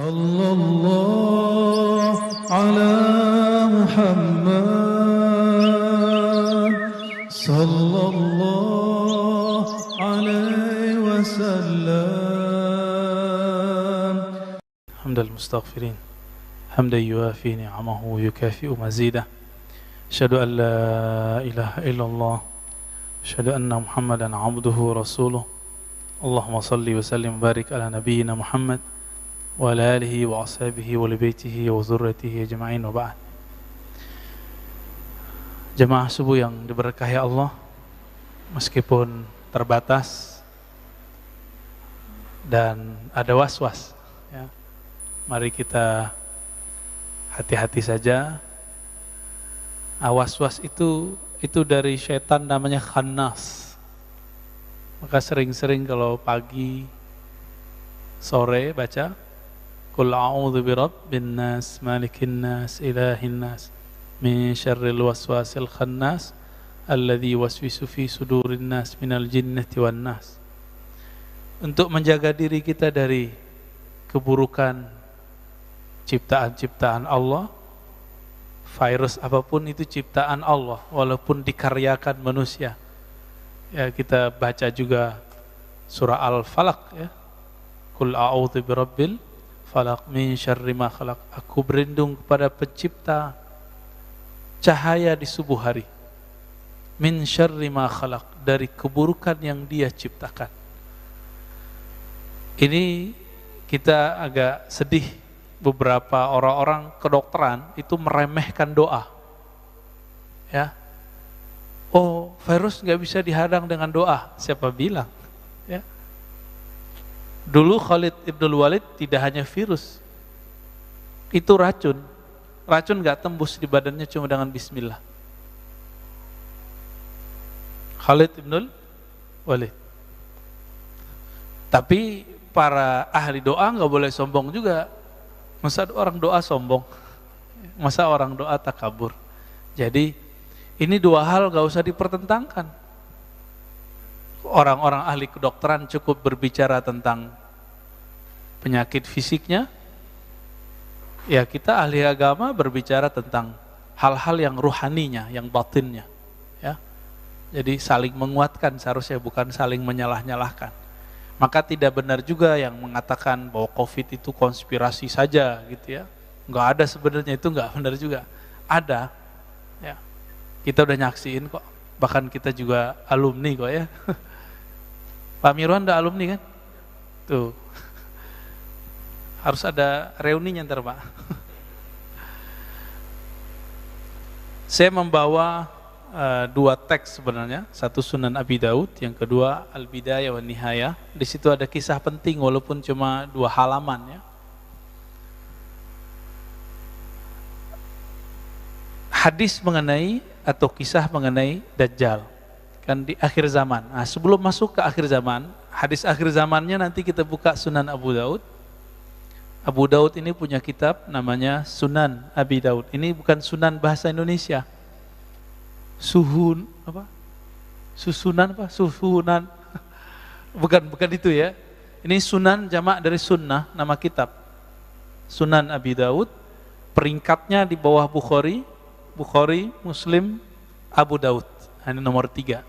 Sallallahu ala Muhammad Sallallahu alaihi wasallam. Hamdal mustaghfirin hamdan yuafi ni'amahu wa yukafi'u mazidah. Asyhadu an la ilaha illallah asyhadu anna Muhammadan abduhu wa rasuluh. Allahumma salli wa sallim barik ala nabiyyina Muhammad wa ala alihi wa ashabihi wa li baitihi wa dzurriyyatihi ajma'in wa ba'd. Jemaah subuh yang diberkahi Allah, meskipun terbatas dan ada was-was ya, mari kita hati-hati saja. Was-was itu dari syaitan, namanya khannas. Maka sering-sering kalau pagi sore baca Qul a'udzu birabbin nas malikin nas ilahin nas min syarril waswasil khannas alladzi waswisu fi sudurin nas minal jinnati wan nas. Untuk menjaga diri kita dari keburukan ciptaan-ciptaan Allah. Virus apapun itu ciptaan Allah, walaupun dikaryakan manusia. Ya, kita baca juga surah Al-Falaq ya. Qul a'udzu birabbil falaq min syarri ma khalaq. Aku berlindung kepada pencipta cahaya di subuh hari. Min syarri ma khalaq, dari keburukan yang Dia ciptakan. Ini kita agak sedih, beberapa orang-orang kedokteran itu meremehkan doa. Ya. Oh, virus nggak bisa dihadang dengan doa. Siapa bilang? Ya. Dulu Khalid Ibn Walid tidak hanya virus, itu racun. Racun nggak tembus di badannya cuma dengan bismillah. Khalid Ibn Walid. Tapi para ahli doa nggak boleh sombong juga. Masa orang doa sombong? Masa orang doa takabur? Jadi ini dua hal gak usah dipertentangkan. Orang-orang ahli kedokteran cukup berbicara tentang penyakit fisiknya. Ya, kita ahli agama berbicara tentang hal-hal yang ruhaninya, yang batinnya. Ya. Jadi saling menguatkan seharusnya, bukan saling menyalah-nyalahkan. Maka tidak benar juga yang mengatakan bahwa COVID itu konspirasi saja gitu ya. Enggak ada sebenarnya, itu enggak benar juga. Ada. Ya. Kita udah nyaksiin kok. Bahkan kita juga alumni kok ya. Pak Mirwan udah alumni kan? Tuh. Harus ada reuninya ntar Pak. Saya membawa dua teks sebenarnya, satu Sunan Abi Daud, yang kedua Al-Bidayah wa Nihayah. Di situ ada kisah penting walaupun cuma 2 halaman ya. Hadis mengenai atau kisah mengenai Dajjal kan di akhir zaman. Nah, sebelum masuk ke akhir zaman, hadis akhir zamannya nanti kita buka Sunan Abu Daud. Abu Daud ini punya kitab namanya Sunan Abi Daud. Ini bukan Sunan bahasa Indonesia. Susunan bukan itu ya. Ini Sunan jamak dari sunnah, nama kitab Sunan Abi Daud. Peringkatnya di bawah Bukhari, Muslim, Abu Daud. Ini nomor 3.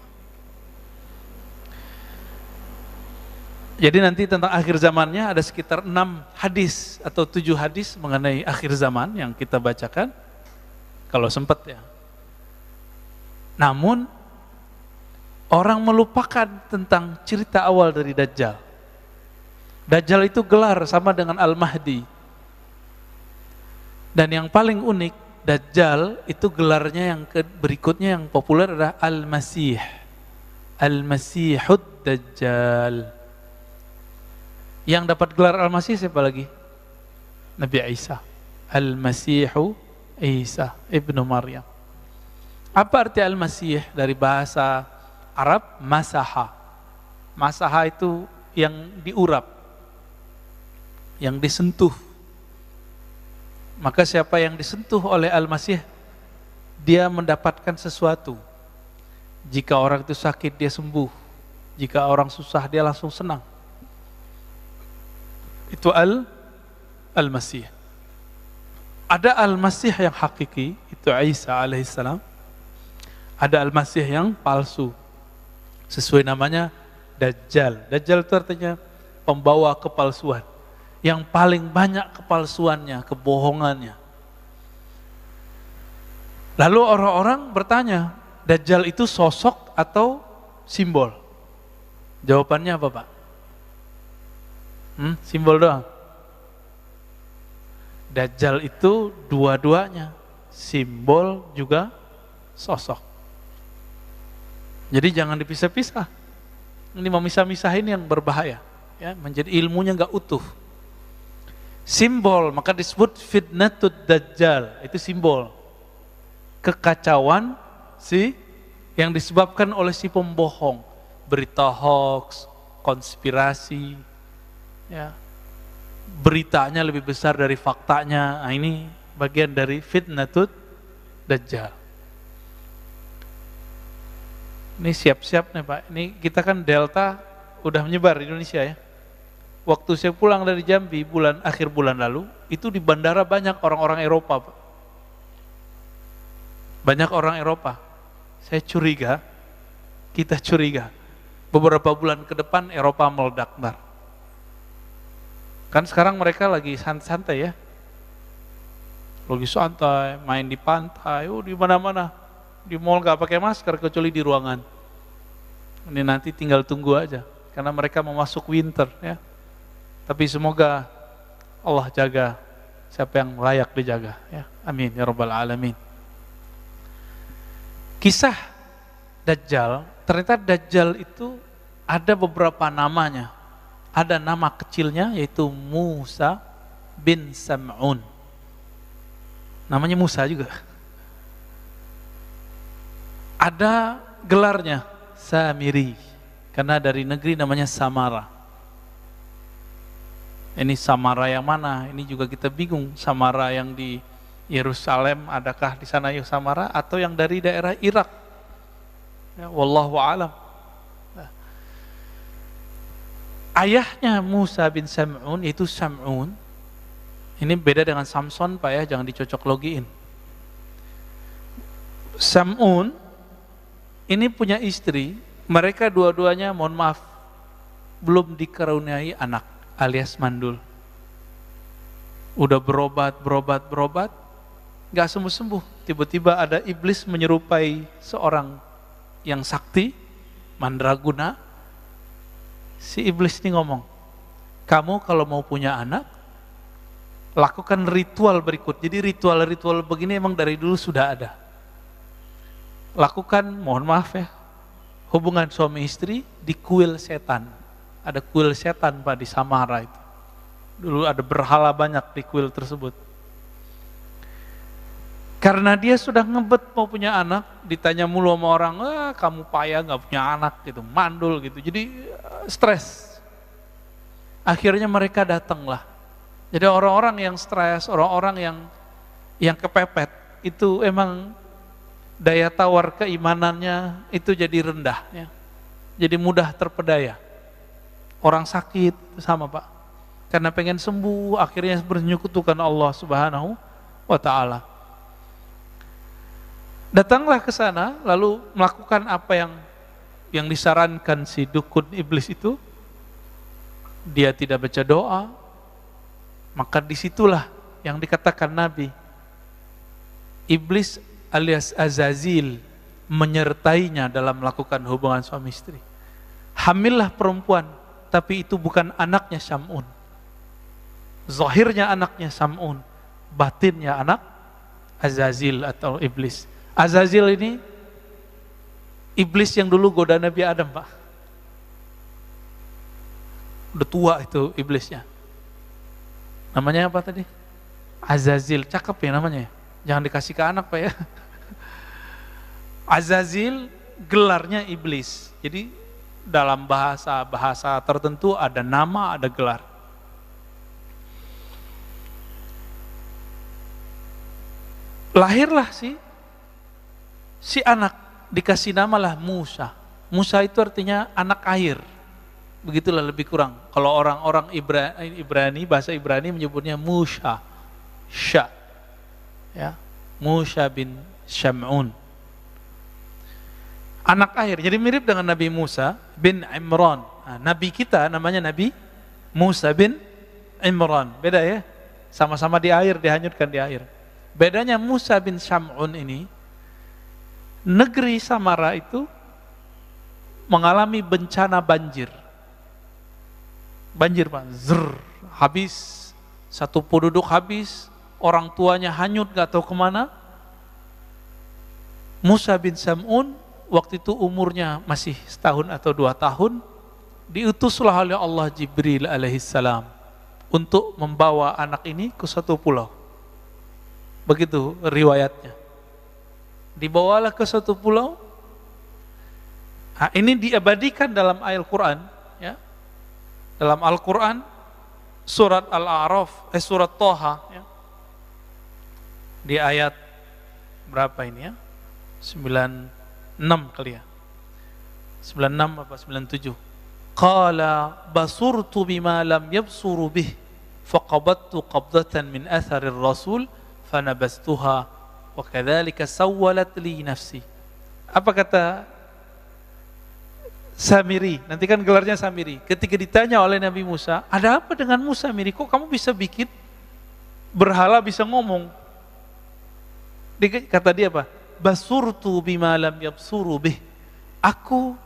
Jadi nanti tentang akhir zamannya ada sekitar 6 hadis atau 7 hadis mengenai akhir zaman yang kita bacakan kalau sempat ya. Namun orang melupakan tentang cerita awal dari Dajjal. Dajjal itu gelar sama dengan Al-Mahdi. Dan yang paling unik, Dajjal itu gelarnya yang berikutnya yang populer adalah Al-Masih. Al-Masihud Dajjal. Yang dapat gelar Al-Masih siapa lagi? Nabi Isa. Al-Masihu Isa ibnu Maryam. Apa arti Al-Masih dari bahasa Arab? Masaha. Masaha itu yang diurap, yang disentuh. Maka siapa yang disentuh oleh Al-Masih, dia mendapatkan sesuatu. Jika orang itu sakit, dia sembuh. Jika orang susah, dia langsung senang. Itu Al-Masih. Ada Al-Masih yang hakiki, itu Isa alaihissalam. Ada Al-Masih yang palsu, sesuai namanya Dajjal. Dajjal itu artinya pembawa kepalsuan, yang paling banyak kepalsuannya, kebohongannya. Lalu orang-orang bertanya, Dajjal itu sosok atau simbol? Jawabannya apa, Pak? Simbol doang. Dajjal itu dua-duanya, simbol juga sosok. Jadi jangan dipisah-pisah. Ini memisah-misahin yang berbahaya, ya, menjadi ilmunya nggak utuh. Simbol, maka disebut fitnatud dajjal, itu simbol kekacauan yang disebabkan oleh si pembohong, berita hoax, konspirasi, ya, beritanya lebih besar dari faktanya. Nah, ini bagian dari fitnatud dajjal. Ini siap-siap nih Pak, ini kita kan Delta udah menyebar di Indonesia ya. Waktu saya pulang dari Jambi akhir bulan lalu, itu di bandara banyak orang-orang Eropa Pak. Banyak orang Eropa. Saya curiga, kita curiga, beberapa bulan ke depan Eropa meledak ntar. Kan sekarang mereka lagi santai-santai ya. Lagi santai, main di pantai, di mana-mana. Di mall gak pakai masker kecuali di ruangan. Ini nanti tinggal tunggu aja, karena mereka mau masuk winter ya. Tapi semoga Allah jaga siapa yang layak dijaga ya. Amin ya rabbal alamin. Kisah Dajjal, ternyata Dajjal itu ada beberapa namanya. Ada nama kecilnya yaitu Musa bin Sam'un. Namanya Musa juga. Ada gelarnya Samiri, karena dari negeri namanya Samara. Ini Samara yang mana? Ini juga kita bingung. Samara yang di Yerusalem, adakah di sana Samara, atau yang dari daerah Irak? Ya, wallahu a'lam. Ayahnya Musa bin Sam'un yaitu Sam'un. Ini beda dengan Samson Pak ya, jangan dicocok logiin. Sam'un ini punya istri, mereka dua-duanya mohon maaf belum dikaruniai anak alias mandul. Udah berobat, gak sembuh-sembuh. Tiba-tiba ada iblis menyerupai seorang yang sakti, mandraguna. Si iblis ini ngomong, kamu kalau mau punya anak, lakukan ritual berikut. Jadi ritual-ritual begini emang dari dulu sudah ada. Lakukan, mohon maaf ya, hubungan suami istri di kuil setan. Ada kuil setan Pak di Samara itu. Dulu ada berhala banyak di kuil tersebut. Karena dia sudah ngebet mau punya anak, ditanya mulu sama orang, kamu payah gak punya anak gitu, mandul gitu. Jadi stres. Akhirnya mereka datanglah. Jadi orang-orang yang stres, orang-orang yang kepepet, itu emang daya tawar keimanannya itu jadi rendah ya. Jadi mudah terpedaya. Orang sakit sama Pak, karena pengen sembuh akhirnya bernyekutukan Allah Subhanahu wa ta'ala. Datanglah ke sana lalu melakukan apa yang disarankan si dukun iblis itu. Dia tidak baca doa, maka disitulah yang dikatakan Nabi, iblis alias Azazil menyertainya dalam melakukan hubungan suami istri. Hamillah perempuan, tapi itu bukan anaknya Sam'un. Zahirnya anaknya Sam'un, batinnya anak Azazil atau iblis. Azazil ini iblis yang dulu goda Nabi Adam Pak. Udah tua itu iblisnya. Namanya apa tadi? Azazil, cakep ya namanya. Jangan dikasih ke anak Pak ya. Azazil gelarnya iblis. Jadi dalam bahasa tertentu ada nama, ada gelar. Lahirlah si anak, dikasih namalah Musa. Musa itu artinya anak air. Begitulah lebih kurang. Kalau orang-orang Ibrani, bahasa Ibrani menyebutnya Musha. Sya. Ya. Musha bin Syam'un. Anak air. Jadi mirip dengan Nabi Musa bin Imran. Nah, Nabi kita namanya Nabi Musa bin Imran. Beda ya? Sama-sama di air, dihanyutkan di air. Bedanya Musa bin Syam'un ini, negeri Samara itu mengalami bencana banjir. Banjir Pak, habis, satu penduduk habis, orang tuanya hanyut gak tahu kemana. Musa bin Sam'un waktu itu umurnya masih setahun atau 2 tahun, diutuslah oleh Allah Jibril alaihissalam untuk membawa anak ini ke satu pulau. Begitu riwayatnya. Dibawalah ke satu pulau. Nah, ini diabadikan dalam ayat Quran, ya. Dalam Al-Quran, surat Al-A'raf, surat Toha, ya. Di ayat berapa ini ya? 96 kali ya. 96 apa 97. Qala basurtu bima lam yabsuru bih, faqabattu qabdatan min atharir rasul, fanabastuha, wa kadzalika sawwalat li nafsi. Apa kata Samiri, nanti kan gelarnya Samiri. Ketika ditanya oleh Nabi Musa, ada apa dengan Musa Samiri? Kok kamu bisa bikin berhala bisa ngomong? Kata dia apa? Basurtu bima lam yabsuru bih. Aku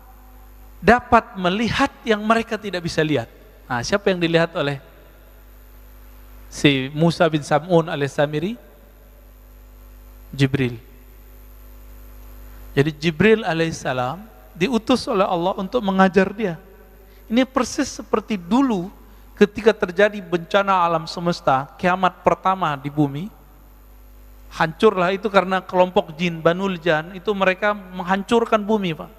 dapat melihat yang mereka tidak bisa lihat. Nah, siapa yang dilihat oleh si Musa bin Sam'un alias Samiri? Jibril. Jadi Jibril alaihissalam diutus oleh Allah untuk mengajar dia. Ini persis seperti dulu ketika terjadi bencana alam semesta, kiamat pertama di bumi. Hancurlah itu karena kelompok jin Banul Jan, itu mereka menghancurkan bumi, Pak.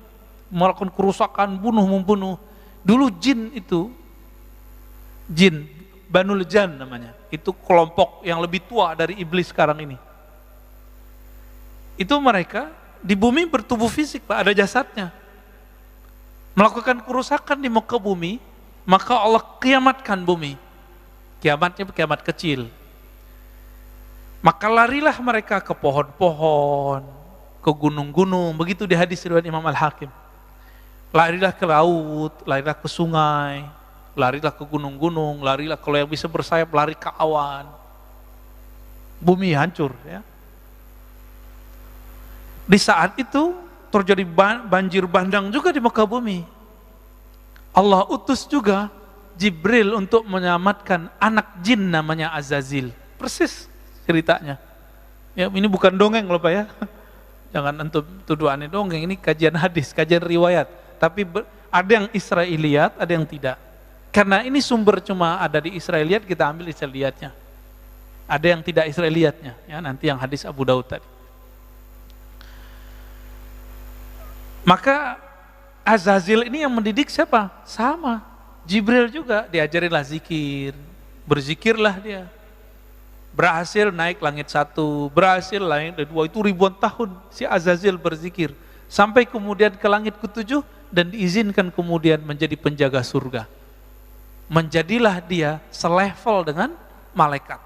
Melakukan kerusakan, membunuh. Dulu jin itu, jin Banul Jan namanya, itu kelompok yang lebih tua dari iblis sekarang ini. Itu mereka di bumi bertubuh fisik, Pak, ada jasadnya. Melakukan kerusakan di muka bumi, maka Allah kiamatkan bumi. Kiamatnya kiamat kecil. Maka larilah mereka ke pohon-pohon, ke gunung-gunung, begitu di hadis riwayat Imam Al-Hakim. Larilah ke laut, larilah ke sungai, larilah ke gunung-gunung, larilah kalau yang bisa bersayap, lari ke awan. Bumi hancur, ya. Di saat itu terjadi banjir bandang juga di muka bumi. Allah utus juga Jibril untuk menyelamatkan anak jin namanya Azazil. Persis ceritanya. Ya, ini bukan dongeng loh Pak ya. Jangan antum tuduh aneh dongeng, ini kajian hadis, kajian riwayat. Tapi ada yang Israiliyat, ada yang tidak. Karena ini sumber cuma ada di Israiliyat, kita ambil Israiliyatnya. Ada yang tidak Israiliyatnya, ya nanti yang hadis Abu Daud tadi. Maka Azazil ini yang mendidik siapa? Sama. Jibril juga diajarinlah zikir, berzikirlah dia. Berhasil naik langit 1, berhasil langit 2, itu ribuan tahun si Azazil berzikir. Sampai kemudian ke langit ke-7 dan diizinkan kemudian menjadi penjaga surga. Menjadilah dia selevel dengan malaikat.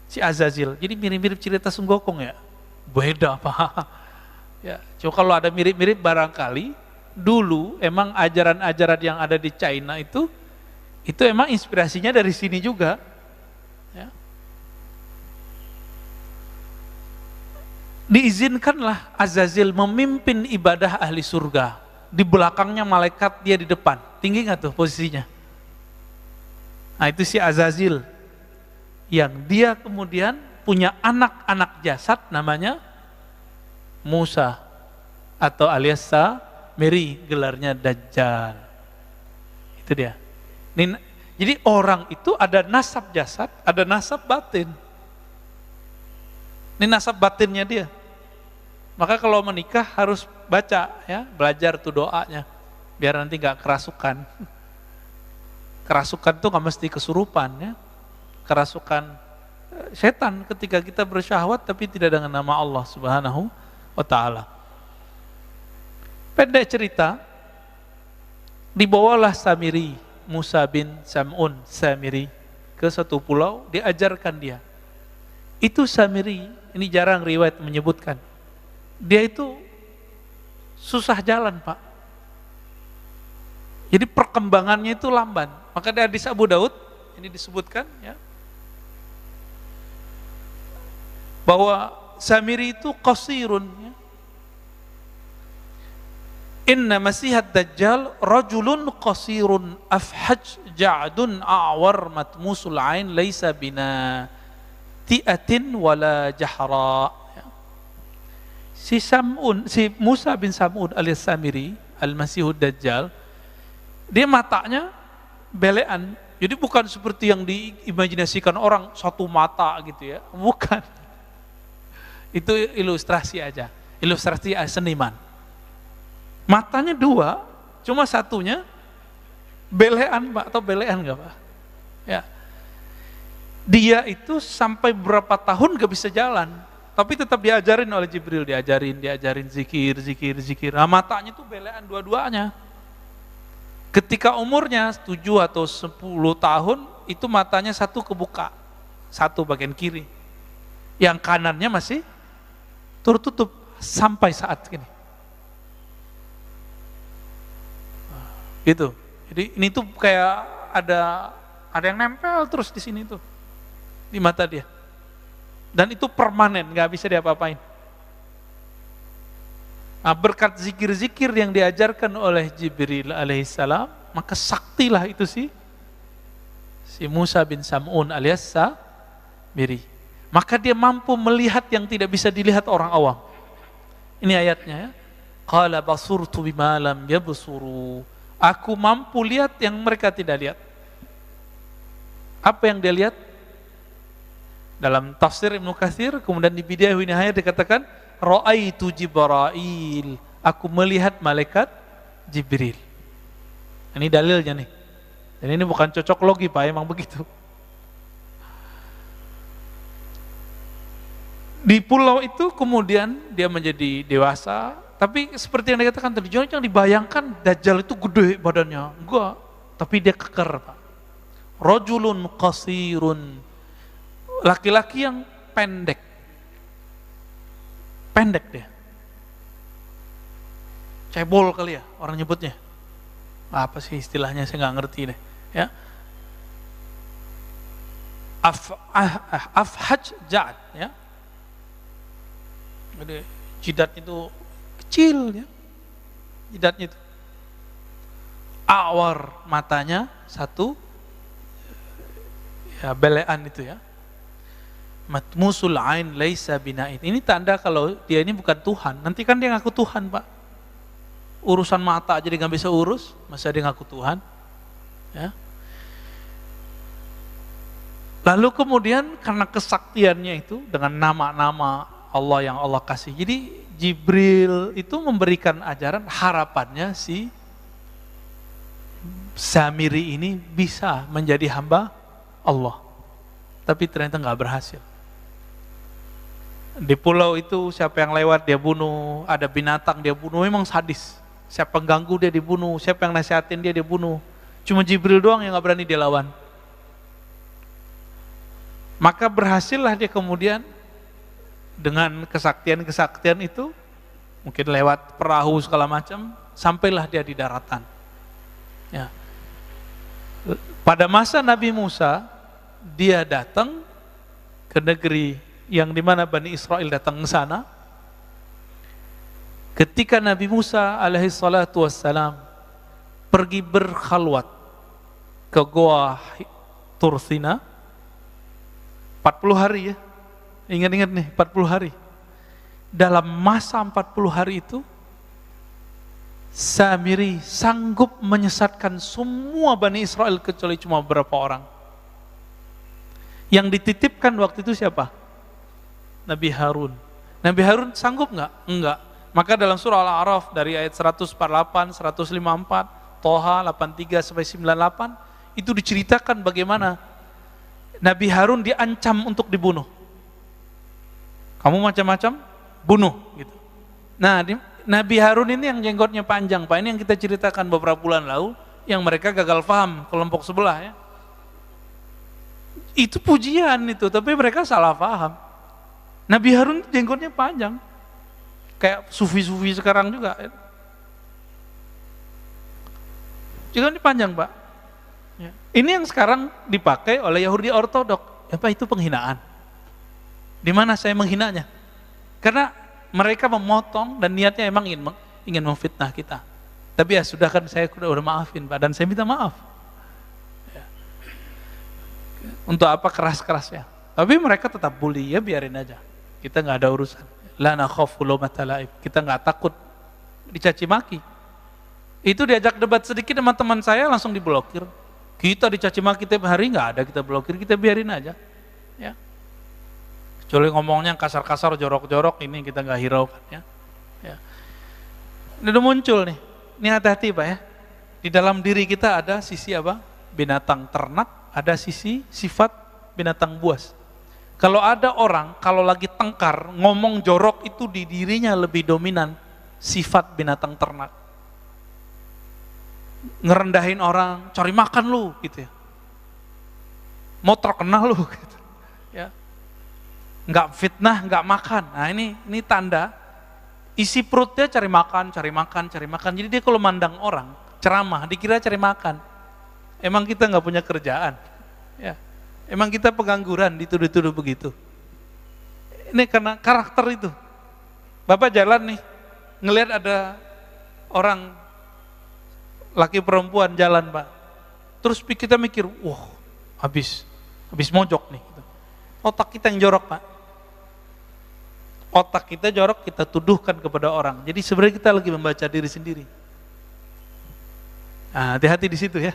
Si Azazil. Jadi mirip-mirip cerita Sunggokong ya? Beda Pak. Ya, coba kalau ada mirip-mirip barangkali dulu emang ajaran-ajaran yang ada di China itu emang inspirasinya dari sini juga. Ya. Diizinkanlah Azazil memimpin ibadah ahli surga. Di belakangnya malaikat, dia di depan. Tinggi nggak tuh posisinya? Nah itu si Azazil yang dia kemudian punya anak-anak jasad namanya Musa atau alias Samiri, gelarnya Dajjal. Itu dia. Jadi orang itu ada nasab jasad, ada nasab batin. Ini nasab batinnya dia. Maka kalau menikah harus baca ya, belajar tuh doanya biar nanti nggak kerasukan. Kerasukan tuh nggak mesti kesurupan ya. Kerasukan setan ketika kita bersyahwat tapi tidak dengan nama Allah Subhanahu wa ta'ala. Pendek cerita, Dibawalah Samiri, Musa bin Sam'un Samiri ke satu pulau, diajarkan dia. Itu Samiri, ini jarang riwayat menyebutkan. Dia itu susah jalan, Pak. Jadi perkembangannya itu lamban. Maka di hadis Abu Daud ini disebutkan ya, bahwa Samiri itu qasirun ya. Inna masihat dajjal rajulun qasirun afhaj ja'dun a'war matmusul ain laisa bina ti'atin wala jahra. Si Musa bin Sam'un alias Samiri, al-Masihud Dajjal, dia matanya belean. Jadi bukan seperti yang diimajinasikan orang satu mata gitu ya. Bukan. Itu ilustrasi aja. Ilustrasi seniman. Matanya dua, cuma satunya belean, Pak, atau belean enggak, Pak? Ya. Dia itu sampai berapa tahun gak bisa jalan, tapi tetap diajarin oleh Jibril, diajarin zikir. Nah, matanya tuh belean dua-duanya. Ketika umurnya 7 atau 10 tahun, itu matanya satu kebuka, satu bagian kiri. Yang kanannya masih tertutup sampai saat ini. Gitu. Jadi ini tuh kayak ada yang nempel terus di sini tuh, di mata dia. Dan itu permanen, nggak bisa diapa-apain. Nah, berkat zikir-zikir yang diajarkan oleh Jibril alaihissalam, maka saktilah itu si Musa bin Sam'un alias Samiri. Maka dia mampu melihat yang tidak bisa dilihat orang awam. Ini ayatnya ya. Qala basurtu bima lam yabsuru. Aku mampu lihat yang mereka tidak lihat. Apa yang dia lihat? Dalam tafsir Ibnu Katsir, kemudian di Bidayah wa Nihayah dikatakan, Ra'aitu Jibril. Aku melihat malaikat Jibril. Ini dalilnya nih. Dan ini bukan cocok logi, Pak, emang begitu. Di pulau itu kemudian dia menjadi dewasa. Tapi seperti yang dikatakan tadi, jangan dibayangkan Dajjal itu gede badannya. Enggak, tapi dia keker, Pak. Rajulun qasirun. Laki-laki yang pendek. Pendek dia. Cebol kali ya orang nyebutnya. Apa sih istilahnya, saya nggak ngerti deh. Ya. Afhaj ja'ad ya. Jadi jidat itu kecil ya, jidatnya itu. Awar, matanya satu, ya belean itu ya. Matmusul ain laisa bina'in. Ini tanda kalau dia ini bukan Tuhan. Nanti kan dia ngaku Tuhan, Pak. Urusan mata aja dia nggak bisa urus, masa dia ngaku Tuhan? Ya. Lalu kemudian karena kesaktiannya itu dengan nama-nama Allah yang Allah kasih, jadi Jibril itu memberikan ajaran, harapannya si Samiri ini bisa menjadi hamba Allah. Tapi ternyata nggak berhasil. Di pulau itu siapa yang lewat dia bunuh, ada binatang dia bunuh, memang sadis. Siapa yang ganggu dia dibunuh, siapa yang nasihatin dia bunuh. Cuma Jibril doang yang nggak berani dia lawan. Maka berhasillah dia kemudian dengan kesaktian itu, mungkin lewat perahu segala macam, sampailah dia di daratan. Ya. Pada masa Nabi Musa, dia datang ke negeri yang dimana Bani Israel datang ke sana. Ketika Nabi Musa alaihi salatu wassalam pergi berkhalwat ke Goa Tursina, 40 hari ya, ingat-ingat nih 40 hari. Dalam masa 40 hari itu, Samiri sanggup menyesatkan semua Bani Israel kecuali cuma beberapa orang. Yang dititipkan waktu itu siapa? Nabi Harun. Nabi Harun sanggup nggak? Enggak. Maka dalam surah Al-A'raf dari ayat 148, 154, Toha 83 sampai 98 itu diceritakan bagaimana Nabi Harun diancam untuk dibunuh. Kamu macam-macam, bunuh gitu. Nah, Nabi Harun ini yang jenggotnya panjang, Pak. Ini yang kita ceritakan beberapa bulan lalu. yang mereka gagal paham, kelompok sebelah ya. Itu pujian itu, tapi mereka salah paham. Nabi Harun jenggotnya panjang, kayak sufi-sufi sekarang juga. Jenggotnya panjang, Pak. Ya. Ini yang sekarang dipakai oleh Yahudi Ortodok. Apa itu penghinaan? Di mana saya menghinanya? Karena mereka memotong dan niatnya emang ingin memfitnah kita. Tapi ya sudah kan, saya udah maafin Pak, dan saya minta maaf. Ya. Untuk apa keras-kerasnya? Tapi mereka tetap bully, ya biarin aja. Kita nggak ada urusan. La nakhafu laumata laim. Kita nggak takut dicaci maki. Itu diajak debat sedikit sama teman saya langsung diblokir. Kita dicaci maki tiap hari, nggak ada kita blokir, kita biarin aja. Ya. Kecuali ngomongnya kasar-kasar, jorok-jorok, ini kita nggak hiraukan ya. Ya. Ini udah muncul nih. Ini hati-hati Pak ya. Di dalam diri kita ada sisi apa? Binatang ternak, ada sisi sifat binatang buas. Kalau ada orang, kalau lagi tengkar, ngomong jorok itu di dirinya lebih dominan sifat binatang ternak. Ngerendahin orang, cari makan lu gitu ya. Mau terkenal lu gitu. Ya. Nggak fitnah, nggak makan. Nah ini tanda isi perutnya cari makan, cari makan, cari makan. Jadi dia kalau mandang orang, ceramah, dikira cari makan. Emang kita nggak punya kerjaan. Ya. Emang kita pengangguran, dituduh-tuduh begitu. Ini karena karakter itu. Bapak jalan nih, ngelihat ada orang, laki perempuan jalan Pak. Terus kita mikir, wah habis mojok nih. Otak kita yang jorok Pak. Otak kita jorok, kita tuduhkan kepada orang. Jadi sebenarnya kita lagi membaca diri sendiri. Nah, hati-hati di situ ya.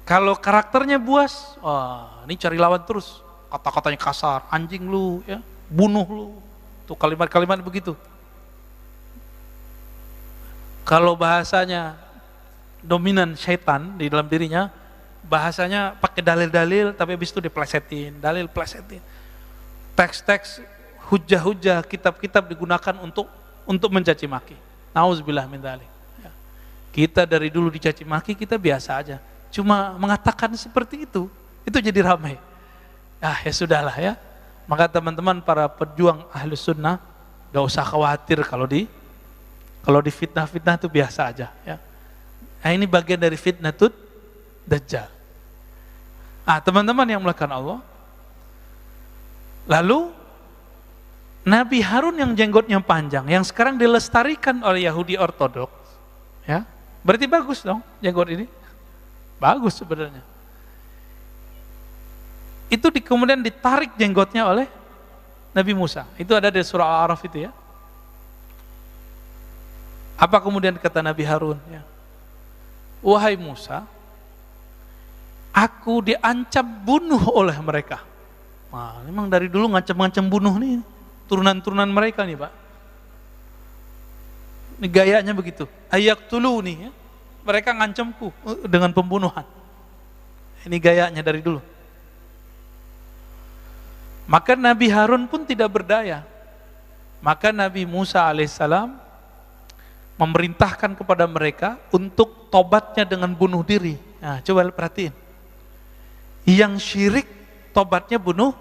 Kalau karakternya buas, wah ini cari lawan terus. Kata-katanya kasar, anjing lu, ya, bunuh lu. Tuh kalimat-kalimat begitu. Kalau bahasanya dominan syaitan di dalam dirinya, bahasanya pakai dalil-dalil, tapi habis itu diplesetin, dalil plesetin. Teks-teks, hujah-hujah, kitab-kitab digunakan untuk mencaci maki. Nauzubillah min dzalik. Ya. Kita dari dulu dicaci maki, kita biasa aja. Cuma mengatakan seperti itu jadi ramai. Ya sudahlah ya. Maka teman-teman para pejuang Ahlus Sunnah, gak usah khawatir kalau di fitnah-fitnah itu biasa aja. Ya. Nah ini bagian dari fitnatut Dajjal. Teman-teman yang melakukan Allah. Lalu Nabi Harun yang jenggotnya panjang, yang sekarang dilestarikan oleh Yahudi Ortodoks, ya, berarti bagus dong jenggot ini, bagus sebenarnya. Itu kemudian ditarik jenggotnya oleh Nabi Musa. Itu ada di surah Al-A'raf itu ya. Apa kemudian kata Nabi Harun? Ya. Wahai Musa, aku diancam bunuh oleh mereka. Wah, memang dari dulu ngancam-ngancam bunuh nih. Turunan-turunan mereka nih Pak. Ini gayanya begitu. Ayaktulu nih ya. Mereka ngancamku dengan pembunuhan. Ini gayanya dari dulu. Maka Nabi Harun pun tidak berdaya. Maka Nabi Musa alaihissalam memerintahkan kepada mereka untuk tobatnya dengan bunuh diri. Nah, coba perhatiin. Yang syirik tobatnya bunuh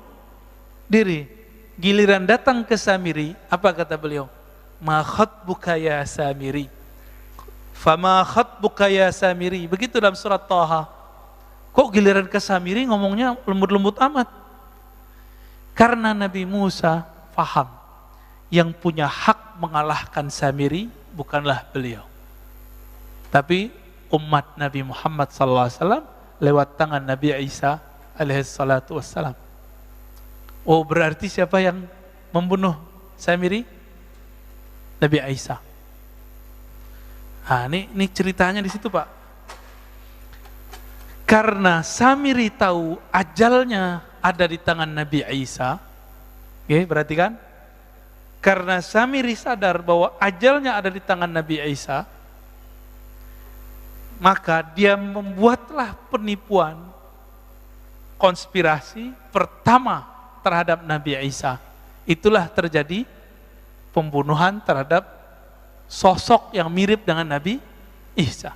diri. Giliran datang ke Samiri, apa kata beliau? Ma khatbuka ya Samiri. Fama khatbuka ya Samiri. Begitu dalam surat Thaha. Kok giliran ke Samiri ngomongnya lembut-lembut amat? Karena Nabi Musa faham yang punya hak mengalahkan Samiri bukanlah beliau, tapi umat Nabi Muhammad SAW lewat tangan Nabi Isa alaihissalatu wassalam. Oh berarti siapa yang membunuh Samiri? Nabi Isa. Ini ceritanya di situ Pak. Karena Samiri tahu ajalnya ada di tangan Nabi Isa. Oke, berarti kan? Karena Samiri sadar bahwa ajalnya ada di tangan Nabi Isa, maka dia membuatlah penipuan, konspirasi pertama terhadap Nabi Isa. Itulah terjadi pembunuhan terhadap sosok yang mirip dengan Nabi Isa.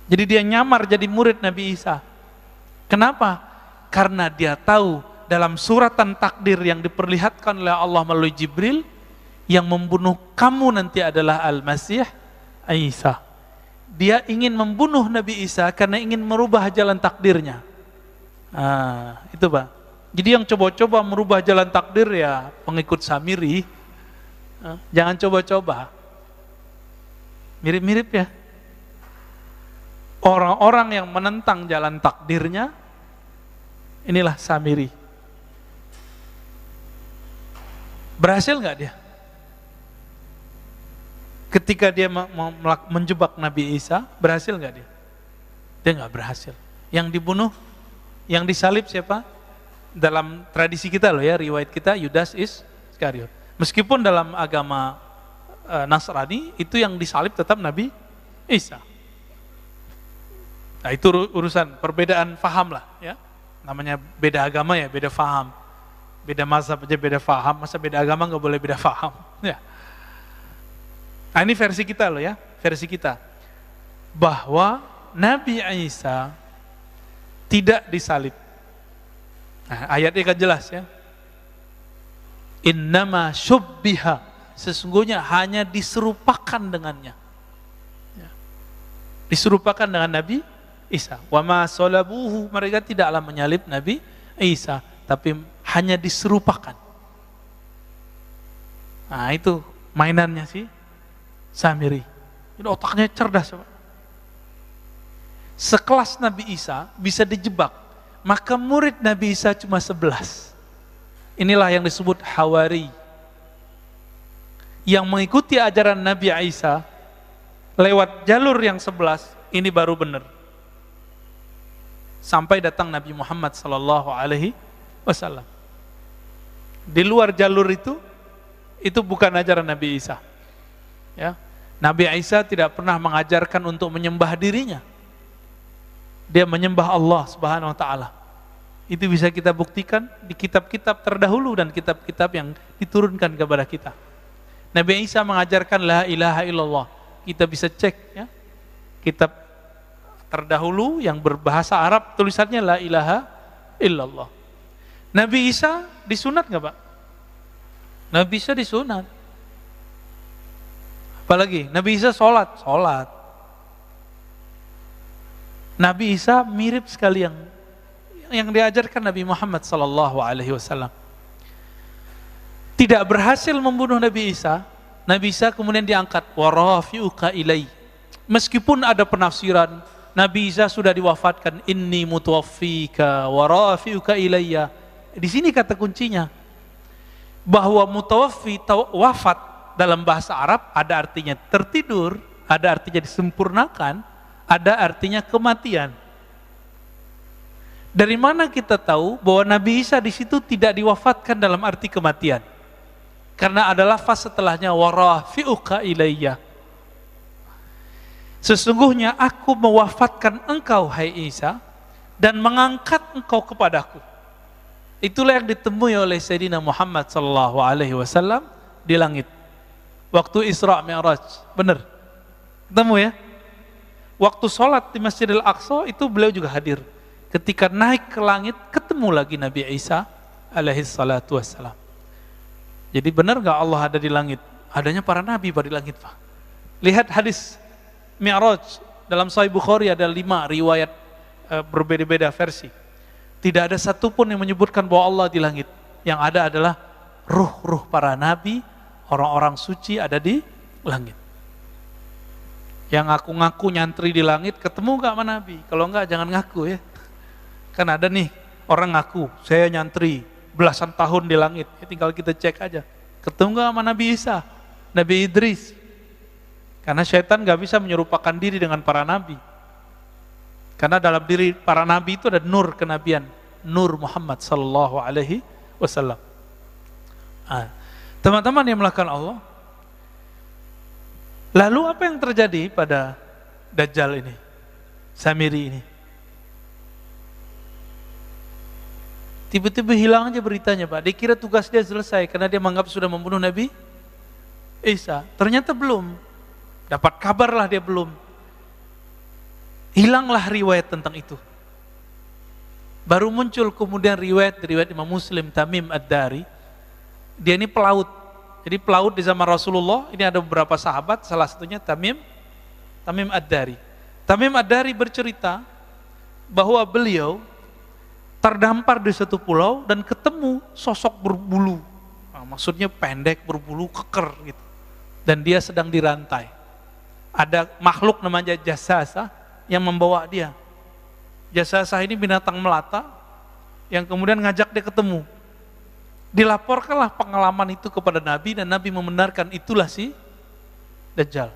Jadi dia nyamar jadi murid Nabi Isa. Kenapa? Karena dia tahu dalam suratan takdir yang diperlihatkan oleh Allah melalui Jibril, yang membunuh kamu nanti adalah Al-Masih Isa. Dia ingin membunuh Nabi Isa karena ingin merubah jalan takdirnya. Itu Pak. Jadi yang coba-coba merubah jalan takdir ya pengikut Samiri. Jangan coba-coba. Mirip-mirip ya. Orang-orang yang menentang jalan takdirnya, inilah Samiri. Berhasil nggak dia? Ketika dia menjebak Nabi Isa, berhasil nggak dia? Dia nggak berhasil. Yang dibunuh, yang disalib siapa? Dalam tradisi kita loh ya, riwayat kita, Yudas Iskariot. Meskipun dalam agama Nasrani, itu yang disalib tetap Nabi Isa. Nah itu urusan perbedaan faham lah ya. Namanya beda agama ya, beda faham. Beda mazhab aja beda faham, masa beda agama nggak boleh beda faham ya. Nah ini versi kita loh ya, versi kita. Bahwa Nabi Isa tidak disalib. Nah, ayatnya kan jelas ya. Innama syubbiha, sesungguhnya hanya diserupakan dengannya. Ya. Diserupakan dengan Nabi Isa. Wa ma salabuhu, mereka tidaklah menyalib Nabi Isa, tapi hanya diserupakan. Nah itu mainannya sih Samiri. Ini otaknya cerdas. Sekelas Nabi Isa bisa dijebak, maka murid Nabi Isa cuma 11. Inilah yang disebut Hawari. Yang mengikuti ajaran Nabi Isa lewat jalur yang 11, ini baru benar. Sampai datang Nabi Muhammad sallallahu alaihi wasallam. Di luar jalur itu bukan ajaran Nabi Isa. Ya. Nabi Isa tidak pernah mengajarkan untuk menyembah dirinya. Dia menyembah Allah Subhanahu wa taala. Itu bisa kita buktikan di kitab-kitab terdahulu dan kitab-kitab yang diturunkan kepada kita. Nabi Isa mengajarkan la ilaha illallah. Kita bisa cek ya. Kitab terdahulu yang berbahasa Arab tulisannya la ilaha illallah. Nabi Isa disunat nggak Pak? Nabi Isa disunat. Apalagi Nabi Isa sholat. Nabi Isa mirip sekali yang diajarkan Nabi Muhammad sallallahu alaihi wasallam. Tidak berhasil membunuh Nabi Isa. Nabi Isa kemudian diangkat wa rafi'uka ilai. Meskipun ada penafsiran Nabi Isa sudah diwafatkan, inni mutawaffika wa rafi'uka ilayya. Di sini kata kuncinya, bahwa mutawaffi, wafat dalam bahasa Arab ada artinya tertidur, ada artinya disempurnakan, ada artinya kematian. Dari mana kita tahu bahwa Nabi Isa di situ tidak diwafatkan dalam arti kematian? Karena ada lafaz setelahnya wa rafi'uka ilayya. Sesungguhnya aku mewafatkan engkau hai Isa dan mengangkat engkau kepadaku. Itulah yang ditemui oleh Sayyidina Muhammad sallallahu alaihi wasallam di langit. Waktu Isra Mi'raj, benar. Ketemu ya? Waktu sholat di Masjidil Aqsa itu beliau juga hadir. Ketika naik ke langit ketemu lagi Nabi Isa alaihi salatu wassalam. Jadi benar gak Allah ada di langit? Adanya para nabi pada di langit Pak. Lihat hadis Mi'raj, dalam Sahih Bukhari ada 5 riwayat berbeda-beda versi. Tidak ada satupun yang menyebutkan bahwa Allah di langit. Yang ada adalah ruh-ruh para nabi, orang-orang suci ada di langit. Yang ngaku-ngaku nyantri di langit, ketemu gak sama nabi? Kalau enggak jangan ngaku ya. Kan ada nih orang ngaku, saya nyantri belasan tahun di langit. Ya, tinggal kita cek aja. Ketemu gak sama Nabi Isa, Nabi Idris? Karena syaitan gak bisa menyerupakan diri dengan para nabi. Karena dalam diri para nabi itu ada nur kenabian, nur Muhammad sallallahu alaihi wasallam. Teman-teman yang melakukan Allah, lalu apa yang terjadi pada Dajjal ini, Samiri ini? Tiba-tiba hilang aja beritanya Pak. Dikira tugas dia selesai karena dia menganggap sudah membunuh Nabi Isa. Ternyata belum. Dapat kabar lah dia belum. Hilanglah riwayat tentang itu. Baru muncul kemudian riwayat Imam Muslim, Tamim Ad-Dari. Dia ini pelaut. Jadi pelaut di zaman Rasulullah, ini ada beberapa sahabat, salah satunya Tamim Ad-Dari. Tamim Ad-Dari bercerita bahwa beliau terdampar di satu pulau dan ketemu sosok berbulu. Nah, maksudnya pendek, berbulu, keker gitu. Dan dia sedang dirantai. Ada makhluk namanya Jasasa yang membawa dia. Jasasa ini binatang melata yang kemudian ngajak dia ketemu. Dilaporkanlah pengalaman itu kepada Nabi dan Nabi membenarkan itulah si Dajjal.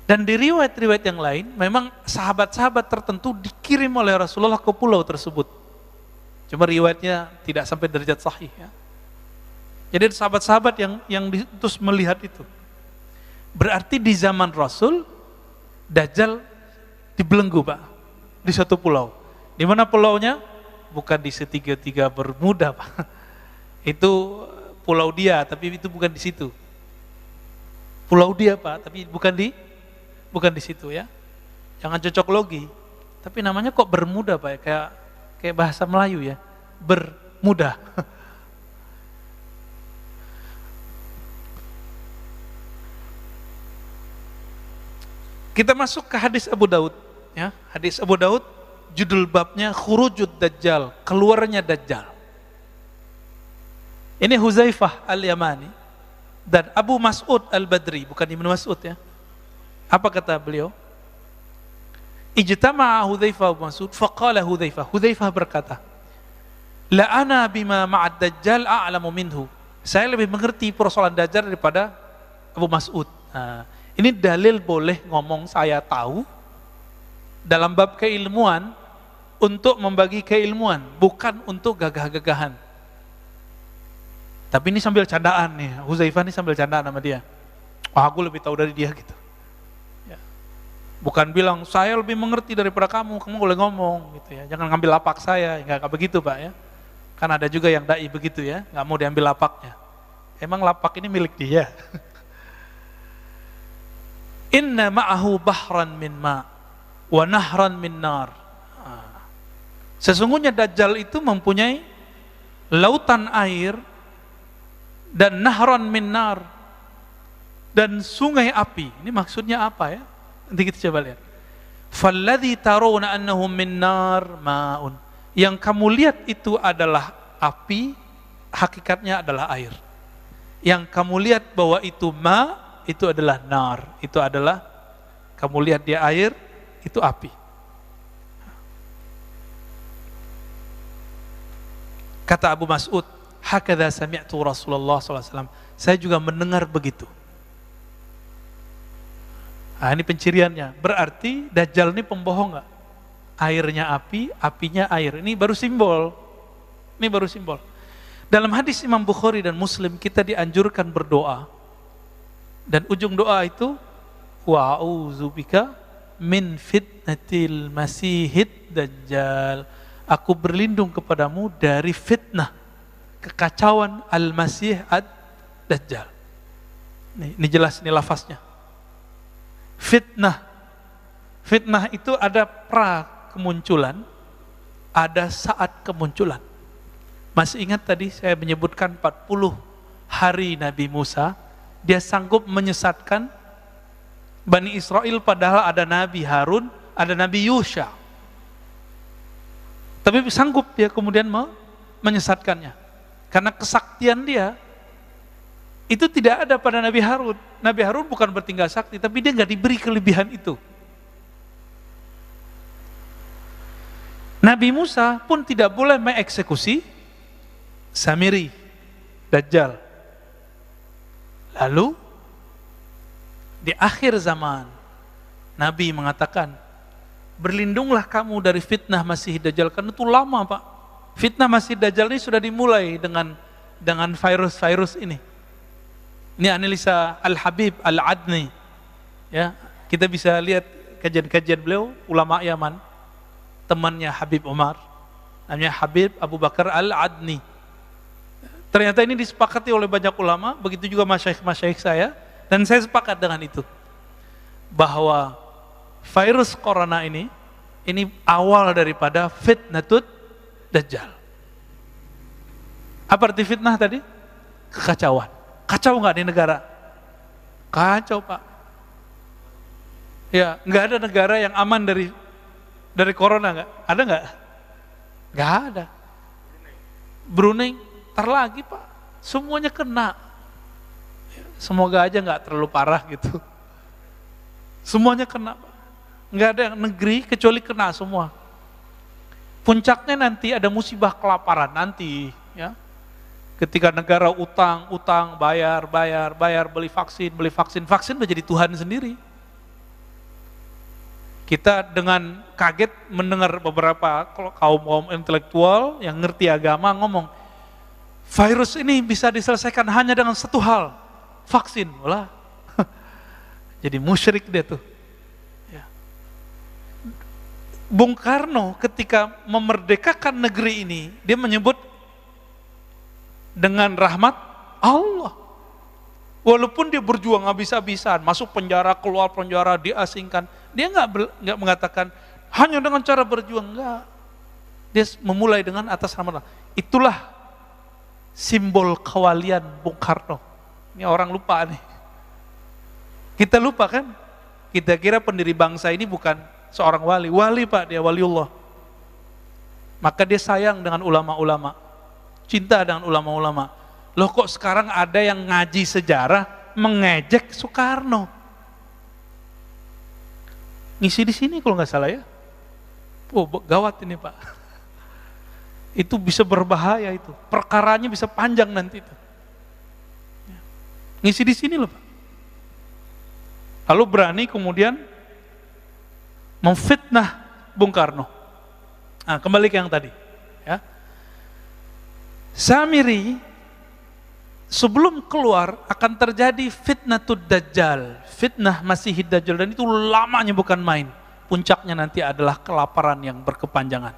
Dan di riwayat-riwayat yang lain, memang sahabat-sahabat tertentu dikirim oleh Rasulullah ke pulau tersebut. Cuma riwayatnya tidak sampai derajat sahih. Ya. Jadi sahabat-sahabat yang terus melihat itu. Berarti di zaman Rasul, Dajjal dibelenggu Pak, di satu pulau. Di mana pulaunya? Bukan di segitiga Bermuda Pak. Itu pulau dia, tapi itu bukan di situ. Pulau dia Pak, tapi bukan di situ ya. Jangan cocok logi. Tapi namanya kok Bermuda Pak, kayak bahasa Melayu ya. Bermuda. Kita masuk ke hadis Abu Daud ya. Hadis Abu Daud judul babnya Khurujud Dajjal, keluarnya Dajjal. Ini Huzaifah Al-Yamani dan Abu Mas'ud Al-Badri, bukan Ibnu Mas'ud ya. Apa kata beliau? Ijtama'a Huzaifah wa Mas'ud faqala Huzaifah berkata, la ana bima ma'ad Dajjal a'lamu minhu. Saya lebih mengerti persoalan Dajjal daripada Abu Mas'ud. Nah, ini dalil boleh ngomong saya tahu dalam bab keilmuan untuk membagi keilmuan, bukan untuk gagah-gagahan. Tapi ini sambil candaan nih, Huzaifah ini sambil candaan sama dia. Oh, aku lebih tahu dari dia gitu. Ya. Bukan bilang saya lebih mengerti daripada kamu boleh ngomong gitu ya. Jangan ngambil lapak saya, enggak begitu Pak ya. Kan ada juga yang dai begitu ya, nggak mau diambil lapaknya. Emang lapak ini milik dia. Inna ma'ahu bahran min ma' wa nahran min nar. Sesungguhnya Dajjal itu mempunyai lautan air dan nahran min nar dan sungai api. Ini maksudnya apa ya? Nanti kita coba lihat. Falladhi tarawna annahu min nar ma'un. Yang kamu lihat itu adalah api, hakikatnya adalah air. Yang kamu lihat bahwa itu itu adalah nar, itu adalah kamu lihat dia air, itu api. Kata Abu Mas'ud, hakadha sami'tu Rasulullah SAW. Saya juga mendengar begitu. Nah, ini penciriannya. Berarti Dajjal ini pembohong nggak? Airnya api, apinya air. Ini baru simbol. Ini baru simbol. Dalam hadis Imam Bukhari dan Muslim kita dianjurkan berdoa. Dan ujung doa itu wa'udzubika min fitnatil masihid dajjal. Aku berlindung kepadamu dari fitnah kekacauan al-masih ad-dajjal. Ini jelas, ini lafaznya. Fitnah. Fitnah itu ada pra kemunculan, ada saat kemunculan. Masih ingat tadi saya menyebutkan 40 hari Nabi Musa, dia sanggup menyesatkan Bani Israel padahal ada Nabi Harun, ada Nabi Yusha. Tapi sanggup dia kemudian menyesatkannya. Karena kesaktian dia itu tidak ada pada Nabi Harun. Nabi Harun bukan bertinggal sakti, tapi dia nggak diberi kelebihan itu. Nabi Musa pun tidak boleh mengeksekusi Samiri, Dajjal. Lalu di akhir zaman Nabi mengatakan, berlindunglah kamu dari fitnah Masih Dajjal. Karena itu lama Pak. Fitnah Masih Dajjal ini sudah dimulai dengan virus-virus ini. Ini analisa Al-Habib Al-Adni. Ya, kita bisa lihat kajian-kajian beliau, ulama Yaman, temannya Habib Umar, namanya Habib Abu Bakar Al-Adni. Ternyata ini disepakati oleh banyak ulama, begitu juga masyaikh-masyaikh saya, dan saya sepakat dengan itu. Bahwa virus corona ini Ini awal daripada fitnatud dajjal. Apa arti fitnah tadi? Kekacauan. Kacau nggak di negara? Kacau, Pak. Ya, nggak ada negara yang aman dari corona, nggak? Ada nggak? Nggak ada. Brunei, tar lagi, Pak. Semuanya kena. Semoga aja nggak terlalu parah gitu. Semuanya kena, Pak. Nggak ada yang negeri kecuali kena semua. Puncaknya nanti ada musibah kelaparan nanti, ya. Ketika negara utang, bayar, beli vaksin udah jadi Tuhan sendiri. Kita dengan kaget mendengar beberapa kaum intelektual yang ngerti agama ngomong, virus ini bisa diselesaikan hanya dengan satu hal, vaksin. Walah, jadi musyrik dia tuh. Ya. Bung Karno ketika memerdekakan negeri ini, dia menyebut dengan rahmat Allah. Walaupun dia berjuang habis-habisan, masuk penjara, keluar penjara, diasingkan, dia nggak mengatakan hanya dengan cara berjuang, enggak. Dia memulai dengan atas nama Allah. Itulah simbol kewalian Bung Karno. Ini orang lupa nih. Kita lupa kan? Kita kira pendiri bangsa ini bukan seorang wali. Wali, Pak, dia waliullah. Maka dia sayang dengan ulama-ulama. Cinta dengan ulama-ulama. Loh kok sekarang ada yang ngaji sejarah mengejek Soekarno? Ngisi di sini kalau nggak salah ya. Oh, gawat ini, Pak. Itu bisa berbahaya itu. Perkaranya bisa panjang nanti itu. Ngisi di sini loh, Pak. Lalu berani kemudian memfitnah Bung Karno. Nah, kembali ke yang tadi, ya. Samiri sebelum keluar akan terjadi fitnatud dajjal, fitnah Masihid Dajjal, dan itu lamanya bukan main. Puncaknya nanti adalah kelaparan yang berkepanjangan.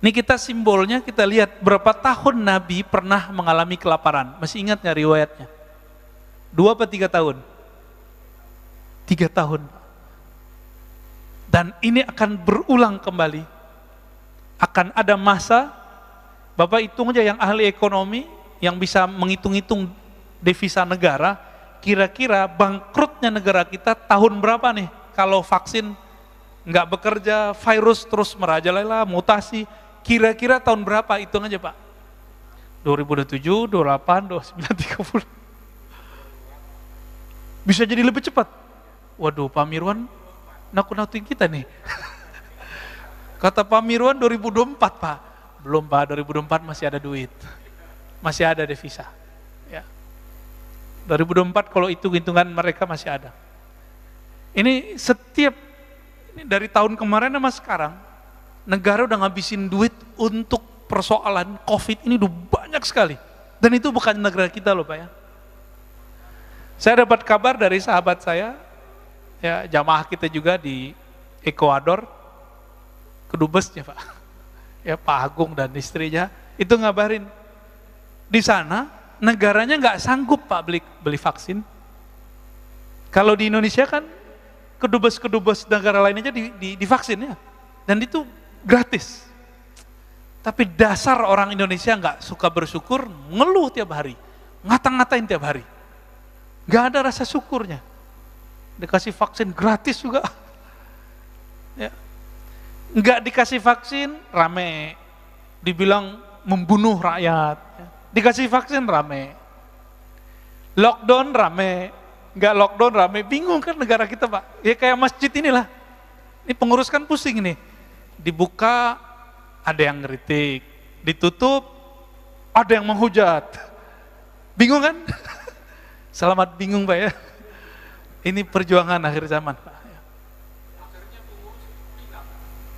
Ini kita simbolnya, kita lihat berapa tahun Nabi pernah mengalami kelaparan. Masih ingat nggak riwayatnya? 2 atau 3 tahun? 3 tahun. Dan ini akan berulang kembali. Akan ada masa, Bapak hitung aja yang ahli ekonomi, yang bisa menghitung-hitung devisa negara, kira-kira bangkrutnya negara kita tahun berapa nih? Kalau vaksin nggak bekerja, virus terus merajalela, mutasi, kira-kira tahun berapa? Hitung aja, Pak. 2027, 28, 29, 30. Bisa jadi lebih cepat. Waduh, Pak Mirwan nakut-nakutin kita nih. Kata Pak Mirwan 2024, Pak. Belum, Pak, 2024 masih ada duit. Masih ada devisa. Ya. 2024 kalau hitung-hitungan mereka masih ada. Ini dari tahun kemarin sama sekarang, negara udah ngabisin duit untuk persoalan COVID ini udah banyak sekali. Dan itu bukan negara kita loh, Pak, ya. Saya dapat kabar dari sahabat saya, ya, jamaah kita juga di Ekuador, kedubesnya, Pak. Ya, Pak Agung dan istrinya itu ngabarin di sana negaranya nggak sanggup, Pak, beli vaksin. Kalau di Indonesia kan kedubes negara lain aja divaksin ya, dan itu gratis. Tapi dasar orang Indonesia nggak suka bersyukur, ngeluh tiap hari, ngata-ngatain tiap hari, nggak ada rasa syukurnya. Dikasih vaksin gratis juga, ya. Nggak dikasih vaksin rame, dibilang membunuh rakyat. Dikasih vaksin rame, lockdown rame, nggak lockdown rame, bingung kan negara kita, Pak. Ya kayak masjid inilah, ini pengurus kan pusing nih, dibuka ada yang ngeritik, ditutup ada yang menghujat, bingung kan? Selamat bingung, Pak, ya. Ini perjuangan akhir zaman, Pak.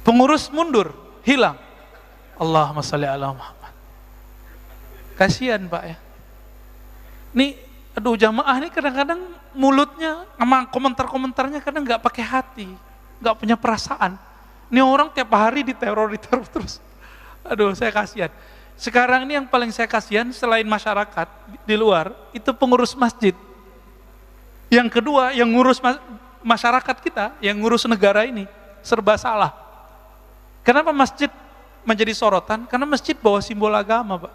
Pengurus mundur, hilang. Allahumma sholli ala Muhammad. Kasihan, Pak, ya. Nih, aduh, jamaah ini kadang-kadang mulutnya sama komentar-komentarnya kadang nggak pakai hati, nggak punya perasaan. Ini orang tiap hari diteror terus. Aduh, saya kasihan. Sekarang ini yang paling saya kasihan selain masyarakat di luar, itu pengurus masjid. Yang kedua, yang ngurus masyarakat kita, yang ngurus negara ini, serba salah. Kenapa masjid menjadi sorotan? Karena masjid bawa simbol agama, Pak.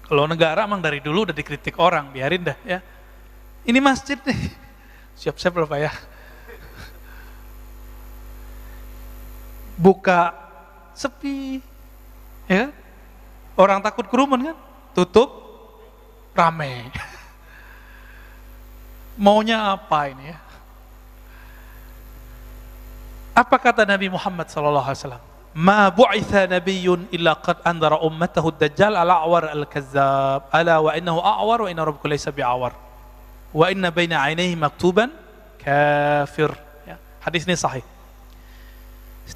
Kalau negara emang dari dulu udah dikritik orang, biarin dah ya. Ini masjid nih, siap-siap loh Pak ya. Buka, sepi, ya. Orang takut kerumun kan? Tutup, rame. Maunya apa ini ya? Apa kata Nabi Muhammad SAW? Ma bu'itha nabiyyun illa qad andara ummatahu ad-dajjal al-a'war al-kazzab ala wa innahu a'war wa inna rabbuka laysa bi'awar wa inna baina 'ainayhi maktuban kafir. Ya, hadis ini sahih.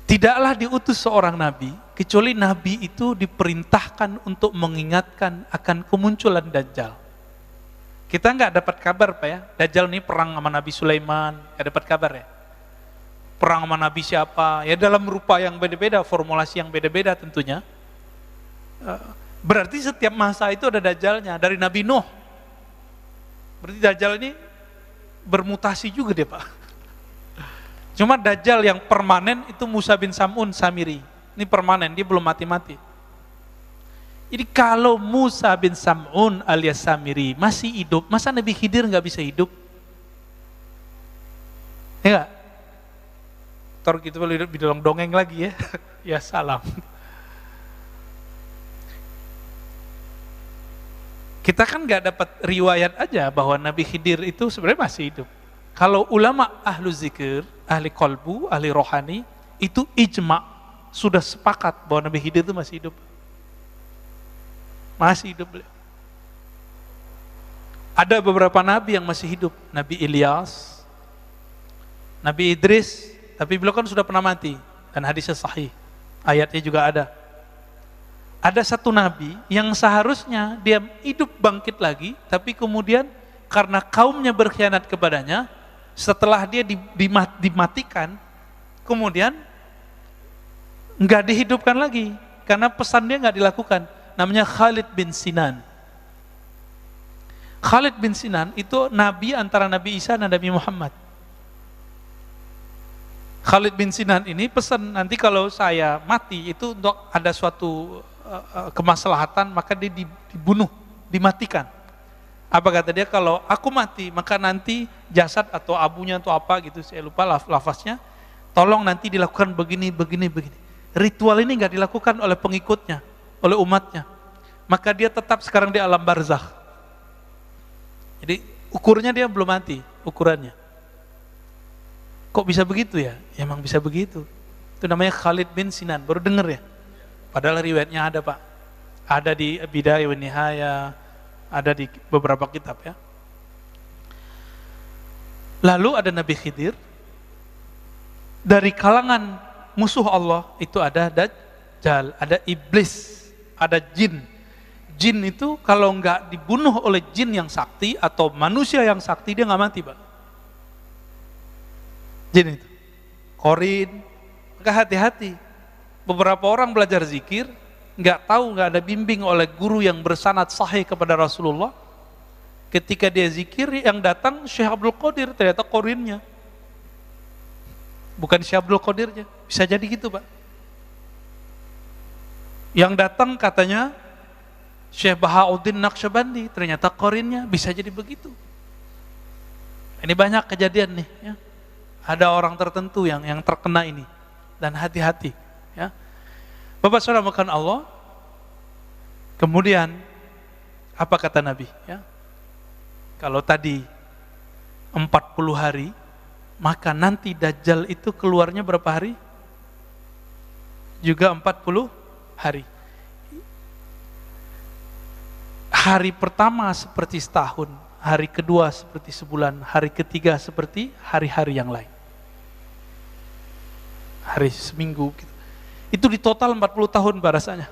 Tidaklah diutus seorang nabi kecuali nabi itu diperintahkan untuk mengingatkan akan kemunculan Dajjal. Kita nggak dapat kabar Pak ya, Dajjal ini perang sama Nabi Sulaiman, nggak dapat kabar ya. Perang sama Nabi siapa, ya dalam rupa yang beda-beda, formulasi yang beda-beda tentunya. Berarti setiap masa itu ada Dajjalnya, dari Nabi Nuh. Berarti Dajjal ini bermutasi juga dia Pak. Cuma Dajjal yang permanen itu Musa bin Sam'un Samiri. Ini permanen, dia belum mati-mati. Jadi kalau Musa bin Sam'un alias Samiri masih hidup, masa Nabi Khidir nggak bisa hidup? Ya nggak? Tor gitu bidong dongeng lagi ya. Ya salam. Kita kan nggak dapat riwayat aja bahwa Nabi Khidir itu sebenarnya masih hidup. Kalau ulama ahlu zikir, ahli kolbu, ahli rohani, itu ijma, sudah sepakat bahwa Nabi Khidir itu masih hidup. Masih hidup beliau. Ada beberapa nabi yang masih hidup. Nabi Ilyas, Nabi Idris, tapi beliau kan sudah pernah mati, dan hadisnya sahih, ayatnya juga ada. Ada satu nabi yang seharusnya dia hidup bangkit lagi, tapi kemudian karena kaumnya berkhianat kepadanya, setelah dia dimatikan, kemudian nggak dihidupkan lagi, karena pesan dia nggak dilakukan. Namanya Khalid bin Sinan. Khalid bin Sinan itu nabi antara Nabi Isa dan Nabi Muhammad. Khalid bin Sinan ini pesan, nanti kalau saya mati itu untuk ada suatu kemaslahatan, maka dia dibunuh, dimatikan. Apa kata dia, kalau aku mati maka nanti jasad atau abunya atau apa gitu, saya lupa lafaznya, tolong nanti dilakukan begini. Ritual ini nggak dilakukan oleh pengikutnya, oleh umatnya, maka dia tetap sekarang di alam barzakh. Jadi ukurnya dia belum mati, ukurannya. Kok bisa begitu ya? Emang bisa begitu. Itu namanya Khalid bin Sinan, baru denger ya? Padahal riwayatnya ada Pak. Ada di Bidayah wa Nihayah, ada di beberapa kitab ya. Lalu ada Nabi Khidir. Dari kalangan musuh Allah itu ada Dajjal, ada iblis, ada jin. Jin itu kalau nggak dibunuh oleh jin yang sakti atau manusia yang sakti, dia nggak mati Pak. Jin itu, korin, maka hati-hati. Beberapa orang belajar zikir, nggak tahu, nggak ada bimbing oleh guru yang bersanad sahih kepada Rasulullah. Ketika dia zikir, yang datang Syekh Abdul Qadir, ternyata korinnya. Bukan Syekh Abdul Qadirnya, bisa jadi gitu Pak. Yang datang katanya Syekh Bahauddin Naqsyabandi, ternyata korinnya, bisa jadi begitu. Ini banyak kejadian nih ya. Ada orang tertentu yang terkena ini, dan hati-hati ya. Bapak saudara makan Allah. Kemudian apa kata Nabi ya? Kalau tadi 40 hari, maka nanti Dajjal itu keluarnya berapa hari? Juga 40 hari. Hari pertama seperti setahun, hari kedua seperti sebulan, hari ketiga seperti hari-hari yang lain. Hari seminggu gitu. Itu di total 40 tahun rasanya.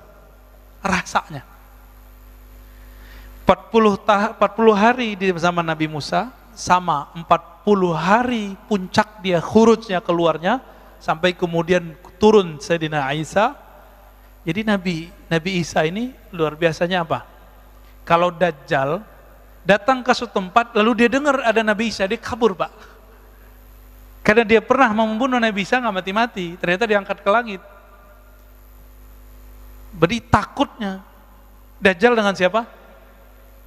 40 hari di zaman Nabi Musa sama 40 hari puncak dia khurujnya keluarnya sampai kemudian turun Sayyidina Isa. Jadi Nabi Isa ini luar biasanya apa? Kalau Dajjal datang ke suatu tempat lalu dia dengar ada Nabi Isa, dia kabur Pak. Karena dia pernah membunuh Nabi Isa, nggak mati-mati, ternyata diangkat ke langit. Beri takutnya Dajjal dengan siapa?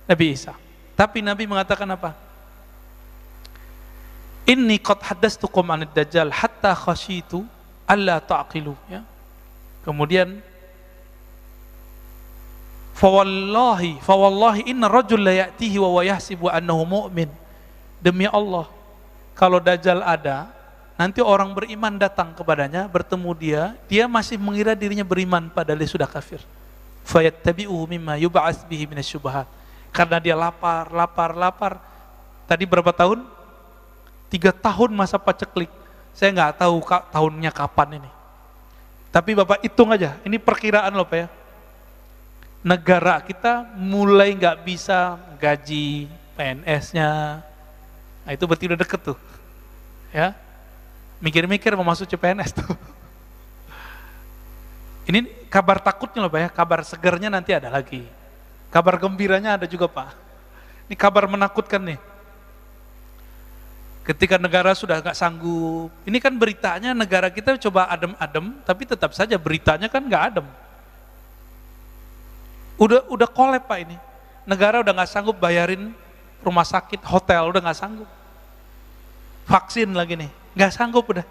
Nabi Isa. Tapi Nabi mengatakan apa? Inni qad haddastukum anid Dajjal hatta khasyitu alla ta'qilu, ya. Kemudian fawallahi inna rajul la ya'tihi wa yahsibu annahu mu'min. Demi Allah, kalau Dajjal ada, nanti orang beriman datang kepadanya, bertemu dia masih mengira dirinya beriman padahal dia sudah kafir. Fayattabi'uhu mimma yub'ats bihi minasyubahat. Karena dia lapar. Tadi berapa tahun? 3 tahun masa paceklik. Saya nggak tahu tahunnya kapan ini. Tapi Bapak hitung aja, ini perkiraan loh Pak ya. Negara kita mulai nggak bisa gaji PNS-nya. Nah, itu berarti udah deket tuh. Ya. Mikir-mikir mau masuk CPNS tuh. Ini kabar takutnya loh Pak ya, kabar segernya nanti ada lagi. Kabar gembiranya ada juga Pak. Ini kabar menakutkan nih. Ketika negara sudah gak sanggup, ini kan beritanya negara kita coba adem-adem, tapi tetap saja beritanya kan gak adem. Udah kolep Pak ini. Negara udah gak sanggup bayarin rumah sakit, hotel, udah gak sanggup. Vaksin lagi nih, gak sanggup udah.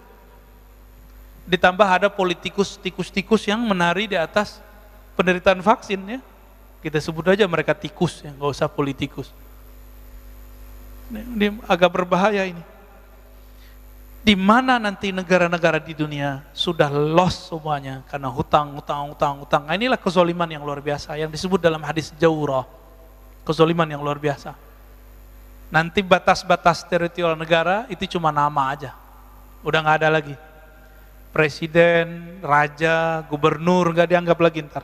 Ditambah ada tikus-tikus yang menari di atas penderitaan vaksin ya. Kita sebut aja mereka tikus ya, gak usah politikus. Ini agak berbahaya ini. Di mana nanti negara-negara di dunia sudah lost semuanya karena hutang. Nah, inilah kezaliman yang luar biasa yang disebut dalam hadis Jawrah. Kezaliman yang luar biasa. Nanti batas-batas teritorial negara itu cuma nama aja. Udah nggak ada lagi. Presiden, raja, gubernur nggak dianggap lagi ntar.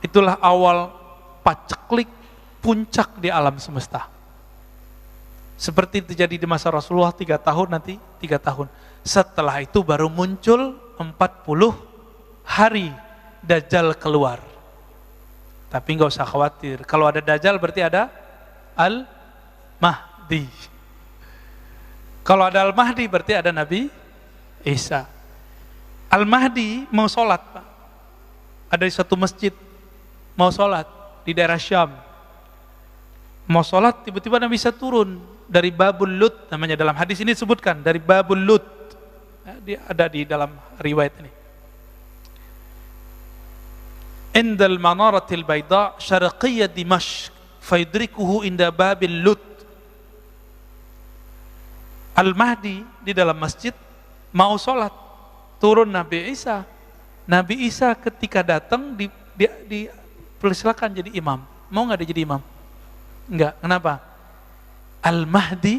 Itulah awal paceklik puncak di alam semesta. Seperti terjadi di masa Rasulullah 3 tahun, nanti 3 tahun. Setelah itu baru muncul 40 hari Dajjal keluar. Tapi nggak usah khawatir. Kalau ada Dajjal berarti ada Al-Mahdi. Kalau ada Al-Mahdi berarti ada Nabi Isa. Al-Mahdi mau sholat Pak. Ada di satu masjid mau sholat di daerah Syam. Mau sholat tiba-tiba Nabi Isa turun dari Babul Lut, namanya dalam hadis ini disebutkan dari Babul Lut. Dia ada di dalam riwayat ini. Indal manaratil bayda syarqiyyah Dimashq fayudrikuhu inda Babil Lut. Al-Mahdi di dalam masjid mau sholat, turun Nabi Isa. Nabi Isa ketika datang dipersilakan jadi imam. Mau nggak dia jadi imam? Enggak. Kenapa? Al-Mahdi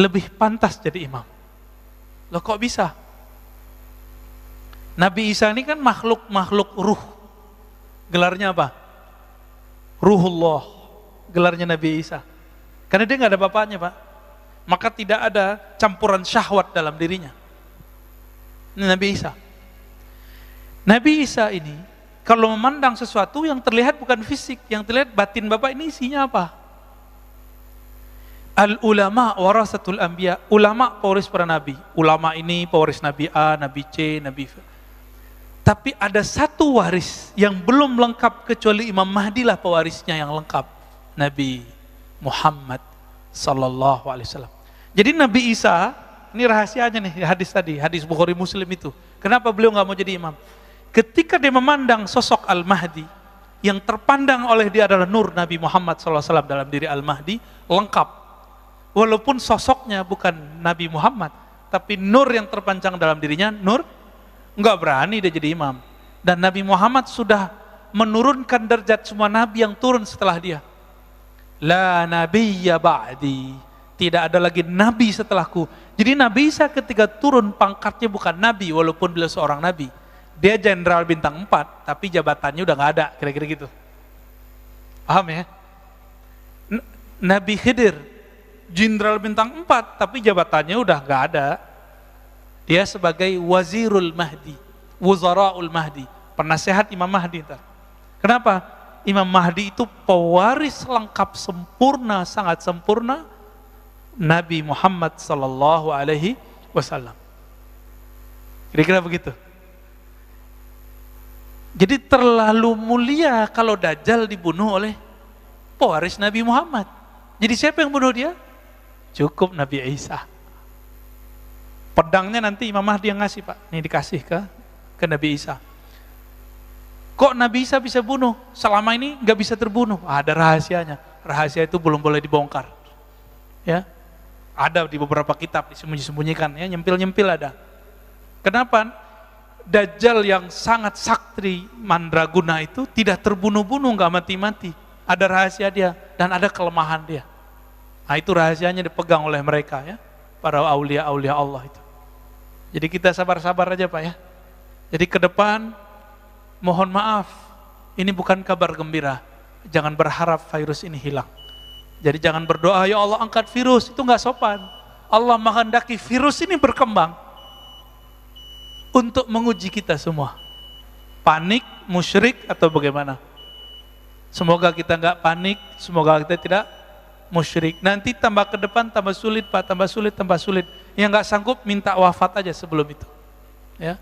lebih pantas jadi imam. Loh kok bisa? Nabi Isa ini kan makhluk ruh. Gelarnya apa? Ruhullah. Gelarnya Nabi Isa. Karena dia nggak ada bapaknya Pak. Maka tidak ada campuran syahwat dalam dirinya. Ini Nabi Isa. Nabi Isa ini kalau memandang sesuatu yang terlihat bukan fisik, yang terlihat batin Bapak ini isinya apa? Al-ulama warasatul anbiya. Ulama pewaris para nabi. Ulama ini pewaris Nabi A, Nabi C, Nabi V. Tapi ada satu waris yang belum lengkap kecuali Imam Mahdi lah pewarisnya yang lengkap. Nabi Muhammad sallallahu alaihi wasallam. Jadi Nabi Isa, ini rahasianya nih hadis tadi, hadis Bukhari Muslim itu. Kenapa beliau nggak mau jadi imam? Ketika dia memandang sosok Al-Mahdi, yang terpandang oleh dia adalah nur Nabi Muhammad SAW dalam diri Al-Mahdi, lengkap. Walaupun sosoknya bukan Nabi Muhammad, tapi nur yang terpanjang dalam dirinya, nur, nggak berani dia jadi imam. Dan Nabi Muhammad sudah menurunkan derajat semua Nabi yang turun setelah dia. La nabiyya ba'di. Tidak ada lagi Nabi setelahku. Jadi Nabi Isa ketika turun pangkatnya bukan Nabi, walaupun beliau seorang Nabi. Dia jenderal bintang 4, tapi jabatannya udah gak ada, kira-kira gitu. Paham ya? Nabi Khidir, jenderal bintang 4, tapi jabatannya udah gak ada. Dia sebagai Wazirul Mahdi, Wuzaraul Mahdi, penasehat Imam Mahdi. Kenapa? Imam Mahdi itu pewaris lengkap sempurna, sangat sempurna, Nabi Muhammad sallallahu alaihi wasallam. Kira-kira begitu. Jadi terlalu mulia kalau Dajjal dibunuh oleh pewaris Nabi Muhammad. Jadi siapa yang bunuh dia? Cukup Nabi Isa. Pedangnya nanti Imam Mahdi yang ngasih, Pak. Ini dikasih ke Nabi Isa. Kok Nabi Isa bisa bunuh? Selama ini nggak bisa terbunuh. Ada rahasianya. Rahasia itu belum boleh dibongkar. Ya, ada di beberapa kitab disembunyi-sembunyikan. Ya, nyempil-nyempil ada. Kenapa? Dajjal yang sangat sakti mandraguna itu tidak terbunuh-bunuh, nggak mati-mati. Ada rahasia dia dan ada kelemahan dia. Nah, itu rahasianya dipegang oleh mereka, ya, para aulia-aulia Allah itu. Jadi kita sabar-sabar aja, Pak, ya. Jadi ke depan mohon maaf, ini bukan kabar gembira. Jangan berharap virus ini hilang. Jadi jangan berdoa, ya Allah angkat virus, itu nggak sopan. Allah menghendaki virus ini berkembang untuk menguji kita semua. Panik, musyrik atau bagaimana? Semoga kita nggak panik, semoga kita tidak musyrik. Nanti tambah ke depan tambah sulit, Pak, tambah sulit. Yang nggak sanggup minta wafat aja sebelum itu. Ya.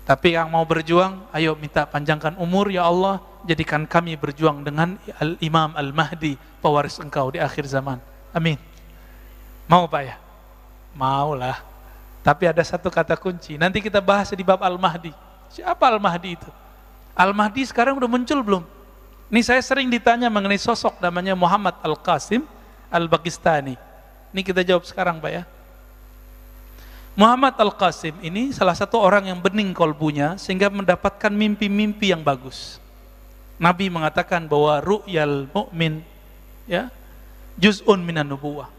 Tapi yang mau berjuang, ayo minta panjangkan umur ya Allah, jadikan kami berjuang dengan Al-Imam Al-Mahdi, pewaris engkau di akhir zaman. Amin. Mau, Pak, ya? Maulah. Tapi ada satu kata kunci, nanti kita bahas di bab Al-Mahdi. Siapa Al-Mahdi itu? Al-Mahdi sekarang udah muncul belum? Ini saya sering ditanya mengenai sosok namanya Muhammad Al-Qasim Al-Bagistani. Ini kita jawab sekarang, Pak, ya. Muhammad Al-Qasim ini salah satu orang yang bening kolbunya sehingga mendapatkan mimpi-mimpi yang bagus. Nabi mengatakan bahwa ru'yal mu'min, ya, juz'un minan nubuwah.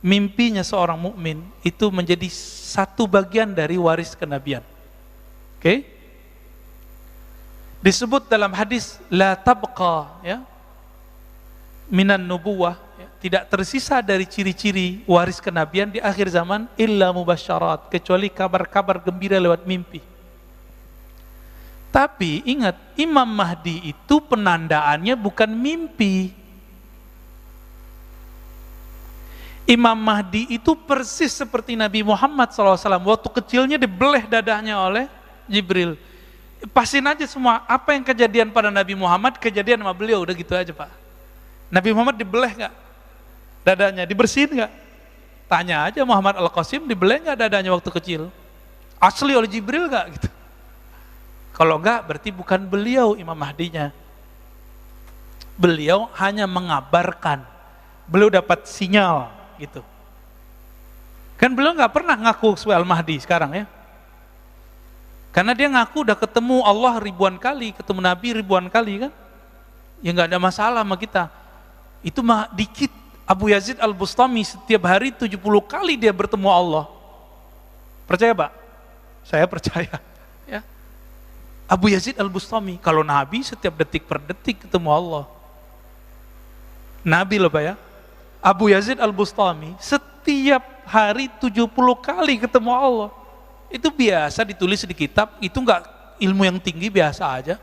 Mimpinya seorang mukmin itu menjadi satu bagian dari waris kenabian. Oke? Disebut dalam hadis la tabqa, ya, minan nubuwah, ya, tidak tersisa dari ciri-ciri waris kenabian di akhir zaman illa mubasyarat, kecuali kabar-kabar gembira lewat mimpi. Tapi ingat, Imam Mahdi itu penandaannya bukan mimpi. Imam Mahdi itu persis seperti Nabi Muhammad SAW. Waktu kecilnya dibeleh dadanya oleh Jibril. Pasin aja semua, apa yang kejadian pada Nabi Muhammad, kejadian sama beliau, udah gitu aja, Pak. Nabi Muhammad dibeleh gak dadanya, dibersihin gak? Tanya aja Muhammad Al-Qasim, dibeleh gak dadanya waktu kecil? Asli oleh Jibril gak? Gitu. Kalau enggak, berarti bukan beliau Imam Mahdinya. Beliau hanya mengabarkan, beliau dapat sinyal, gitu. Kan beliau nggak pernah ngaku sebagai Al-Mahdi sekarang, ya. Karena dia ngaku udah ketemu Allah ribuan kali, ketemu Nabi ribuan kali, kan. Ya nggak ada masalah sama kita. Itu mah dikit. Abu Yazid Al-Bustami setiap hari 70 kali dia bertemu Allah. Percaya, Pak? Saya percaya, ya. Abu Yazid Al-Bustami, kalau Nabi setiap detik per detik ketemu Allah. Nabi loh, Pak, ya. Abu Yazid Al-Bustami setiap hari 70 kali ketemu Allah. Itu biasa ditulis di kitab, itu enggak ilmu yang tinggi, biasa aja.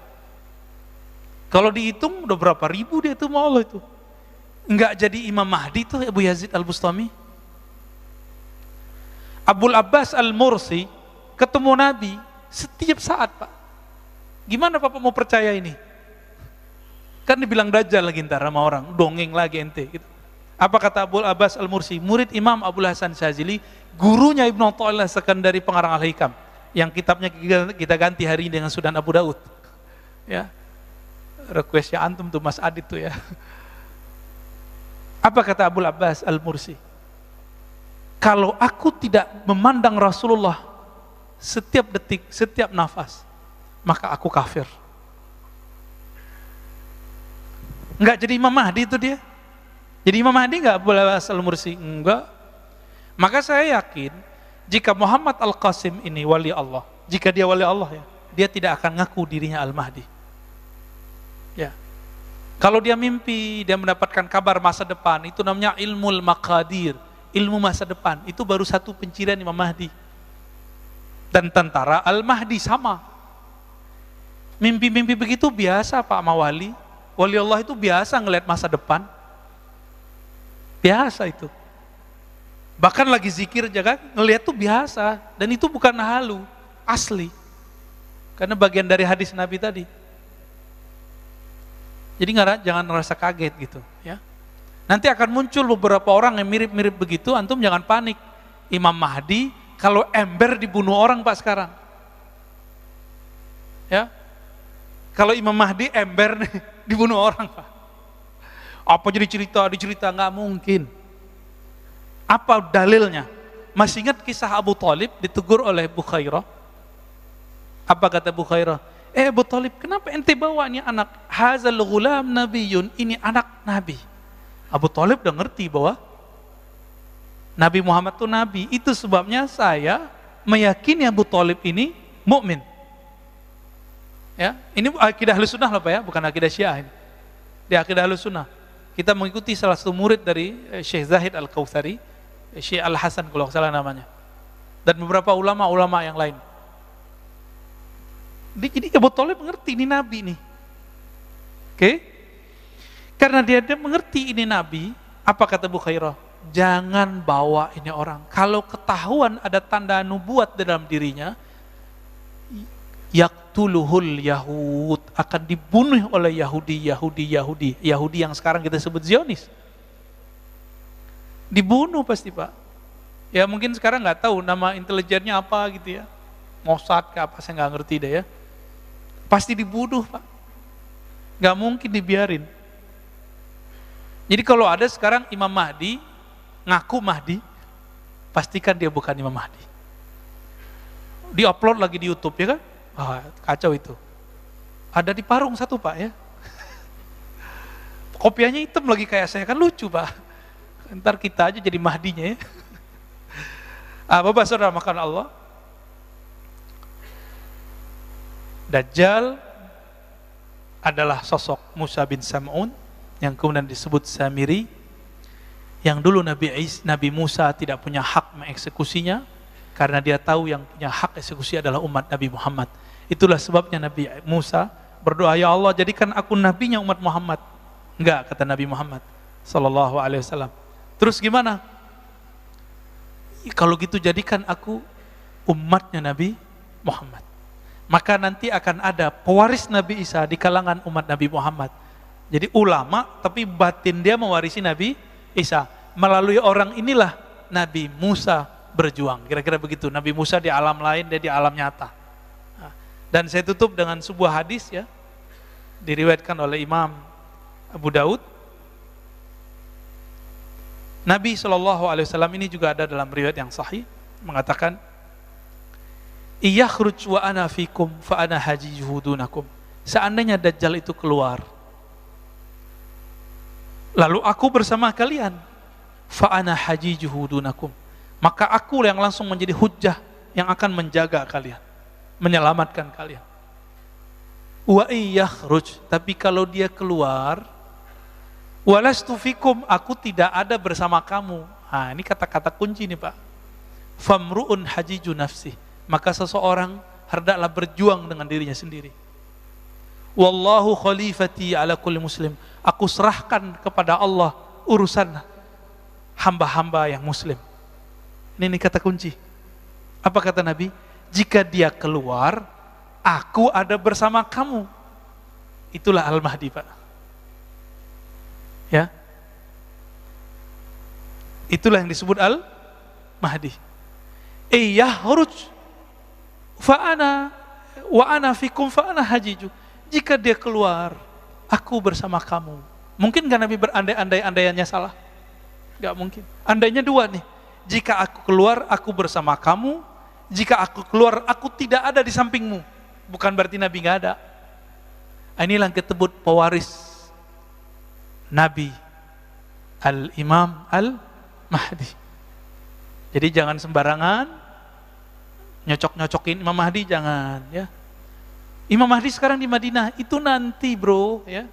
Kalau dihitung udah berapa ribu dia ketemu Allah itu. Enggak jadi Imam Mahdi itu Abu Yazid Al-Bustami. Abul Abbas Al-Mursi ketemu Nabi setiap saat, Pak. Gimana Bapak mau percaya ini? Kan dibilang Dajjal lagi ntar sama orang, dongeng lagi ente gitu. Apa kata Abul Abbas Al-Mursi, murid Imam Abul Hasan Syazili, gurunya Ibnu Athaillah Sekandari pengarang Al-Hikam, yang kitabnya kita ganti hari ini dengan Sunan Abu Daud. Ya, requestnya antum tuh Mas Adit tuh, ya. Apa kata Abul Abbas Al-Mursi? Kalau aku tidak memandang Rasulullah setiap detik, setiap nafas, maka aku kafir. Enggak jadi Imam Mahdi itu dia. Jadi Imam Mahdi enggak Abul Abbas Al-Mursi? Enggak. Maka saya yakin jika Muhammad Al-Qasim ini wali Allah, jika dia wali Allah, ya, dia tidak akan ngaku dirinya Al-Mahdi. Ya. Kalau dia mimpi, dia mendapatkan kabar masa depan, itu namanya ilmul maqadir, ilmu masa depan. Itu baru satu pencirian Imam Mahdi. Dan tentara Al-Mahdi sama. Mimpi-mimpi begitu biasa, Pak, sama wali. Wali Allah itu biasa ngelihat masa depan. Biasa itu. Bahkan lagi zikir aja kan, ngelihat tuh biasa. Dan itu bukan halu, asli. Karena bagian dari hadis Nabi tadi. Jadi jangan merasa kaget gitu, ya. Nanti akan muncul beberapa orang yang mirip-mirip begitu, antum jangan panik. Imam Mahdi kalau ember dibunuh orang Pak sekarang. Ya. Kalau Imam Mahdi ember nih, dibunuh orang Pak. Apa jadi dicerita nggak mungkin. Apa dalilnya? Masih ingat kisah Abu Thalib ditegur oleh Bukhairah? Apa kata Bukhairah? Abu Thalib, kenapa ente bawa ini anak? Hazal ghulam nabiyun, ini anak Nabi. Abu Thalib udah ngerti bahwa Nabi Muhammad itu Nabi. Itu sebabnya saya meyakini Abu Thalib ini mukmin. Ya, ini akidah Ahlussunnah loh Pak ya, bukan akidah Syiah ini. Di akidah Ahlussunnah. Kita mengikuti salah satu murid dari Syekh Zahid Al-Kautsari, Syekh Al-Hasan kalau salah namanya. Dan beberapa ulama-ulama yang lain. Jadi Abu Thalib mengerti ini Nabi nih. Oke? Karena dia mengerti ini Nabi, apa kata Bukhairah? Jangan bawa ini orang. Kalau ketahuan ada tanda nubuat dalam dirinya, yaqtuluhul Yahud, akan dibunuh oleh Yahudi yang sekarang kita sebut Zionis. Dibunuh pasti Pak. Ya mungkin sekarang nggak tahu nama intelijennya apa gitu ya. Mossad ke apa saya nggak ngerti deh ya. Pasti dibunuh Pak. Nggak mungkin dibiarin. Jadi kalau ada sekarang Imam Mahdi ngaku Mahdi, pastikan dia bukan Imam Mahdi. Di-upload lagi di YouTube ya kan? Kacau itu. Ada di Parung satu Pak ya. Kopiahnya hitam lagi kayak saya, kan lucu Pak. Ntar kita aja jadi Mahdinya ya. Bapak saudara makan Allah. Dajjal adalah sosok Musa bin Sam'un yang kemudian disebut Samiri, yang dulu Nabi Musa tidak punya hak mengeksekusinya karena dia tahu yang punya hak eksekusi adalah umat Nabi Muhammad. Itulah sebabnya Nabi Musa berdoa, ya Allah jadikan aku nabinya umat Muhammad. Enggak, kata Nabi Muhammad sallallahu alaihi wasallam. Terus gimana? Kalau gitu jadikan aku umatnya Nabi Muhammad. Maka nanti akan ada pewaris Nabi Isa di kalangan umat Nabi Muhammad. Jadi ulama tapi batin dia mewarisi Nabi Isa. Melalui orang inilah Nabi Musa berjuang. Kira-kira begitu. Nabi Musa di alam lain, dia di alam nyata. Dan saya tutup dengan sebuah hadis ya, diriwayatkan oleh Imam Abu Daud. Nabi SAW ini juga ada dalam riwayat yang sahih, mengatakan, Iyakhruj wa ana fikum fa ana hajijuhu dunakum. Seandainya Dajjal itu keluar, lalu aku bersama kalian, fa ana hajijuhu dunakum, maka aku yang langsung menjadi hujjah yang akan menjaga kalian, menyelamatkan kalian. Wa iyakhruj, tapi kalau dia keluar, walastu fikum, aku tidak ada bersama kamu. Ini kata-kata kunci nih Pak. Famru'un hajiju nafsih, maka seseorang hendaklah berjuang dengan dirinya sendiri. Wallahu khalifati ala kulli muslim, aku serahkan kepada Allah urusan hamba-hamba yang muslim. Ini kata kunci. Apa kata Nabi? Jika dia keluar, aku ada bersama kamu. Itulah Al-Mahdi Pak. Ya, itulah yang disebut Al-Mahdi. Yahruj fa'ana wa ana fikum fa'ana hajiju. Jika dia keluar, aku bersama kamu. Mungkin gak Nabi berandai-andaiannya salah? Gak mungkin. Andainya dua nih. Jika aku keluar, aku bersama kamu. Jika aku keluar, aku tidak ada di sampingmu. Bukan berarti Nabi gak ada. Inilah yang disebut pewaris Nabi, Al-Imam Al-Mahdi. Jadi jangan sembarangan nyocok-nyocokin Imam Mahdi, jangan ya. Imam Mahdi sekarang di Madinah, itu nanti bro ya.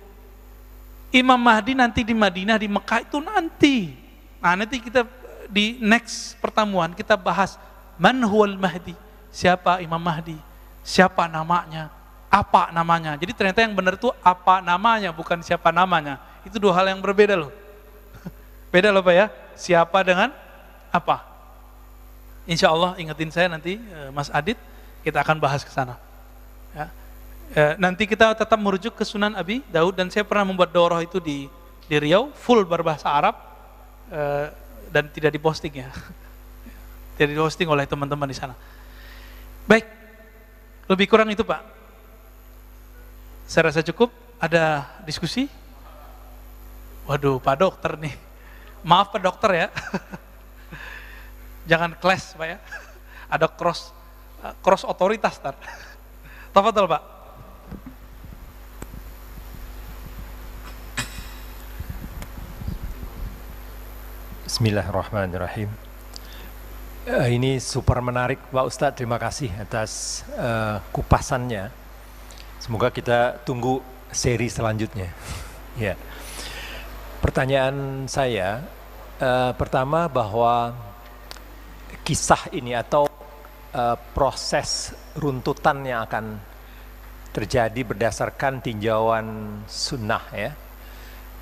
Imam Mahdi nanti di Madinah, di Mekah itu nanti. Nah nanti kita di next pertemuan kita bahas man huwal Mahdi, siapa Imam Mahdi, siapa namanya, apa namanya. Jadi ternyata yang benar itu apa namanya, bukan siapa namanya. Itu dua hal yang berbeda loh. Beda loh Pak ya, siapa dengan apa. Insya Allah ingetin saya nanti Mas Adit, kita akan bahas ke sana. Ya. Nanti kita tetap merujuk ke Sunan Abi Daud, dan saya pernah membuat daurah itu di Riau, full berbahasa Arab, dan tidak diposting ya. Tidak diposting oleh teman-teman di sana. Baik, lebih kurang itu Pak. Saya rasa cukup. Ada diskusi? Waduh, Pak Dokter nih. Maaf Pak Dokter ya. Jangan clash Pak ya. Ada cross otoritas tar. Tafadhol Pak. Bismillahirrahmanirrahim. Ini super menarik Pak Ustadz, terima kasih atas kupasannya. Semoga kita tunggu seri selanjutnya. Ya. Pertanyaan saya pertama bahwa kisah ini atau proses runtutan yang akan terjadi berdasarkan tinjauan sunnah ya.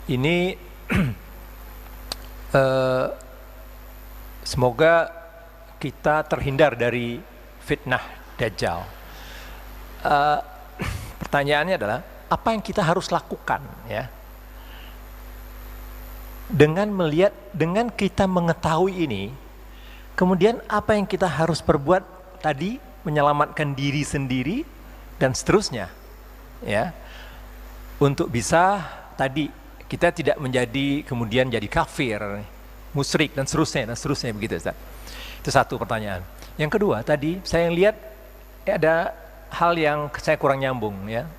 Ini semoga kita terhindar dari fitnah Dajjal. Pertanyaannya adalah apa yang kita harus lakukan ya? Dengan kita mengetahui ini, kemudian apa yang kita harus perbuat tadi, menyelamatkan diri sendiri dan seterusnya ya. Untuk bisa tadi kita tidak menjadi kemudian jadi kafir, musyrik dan seterusnya begitu Ustaz. Itu satu pertanyaan. Yang kedua tadi saya lihat ada hal yang saya kurang nyambung ya,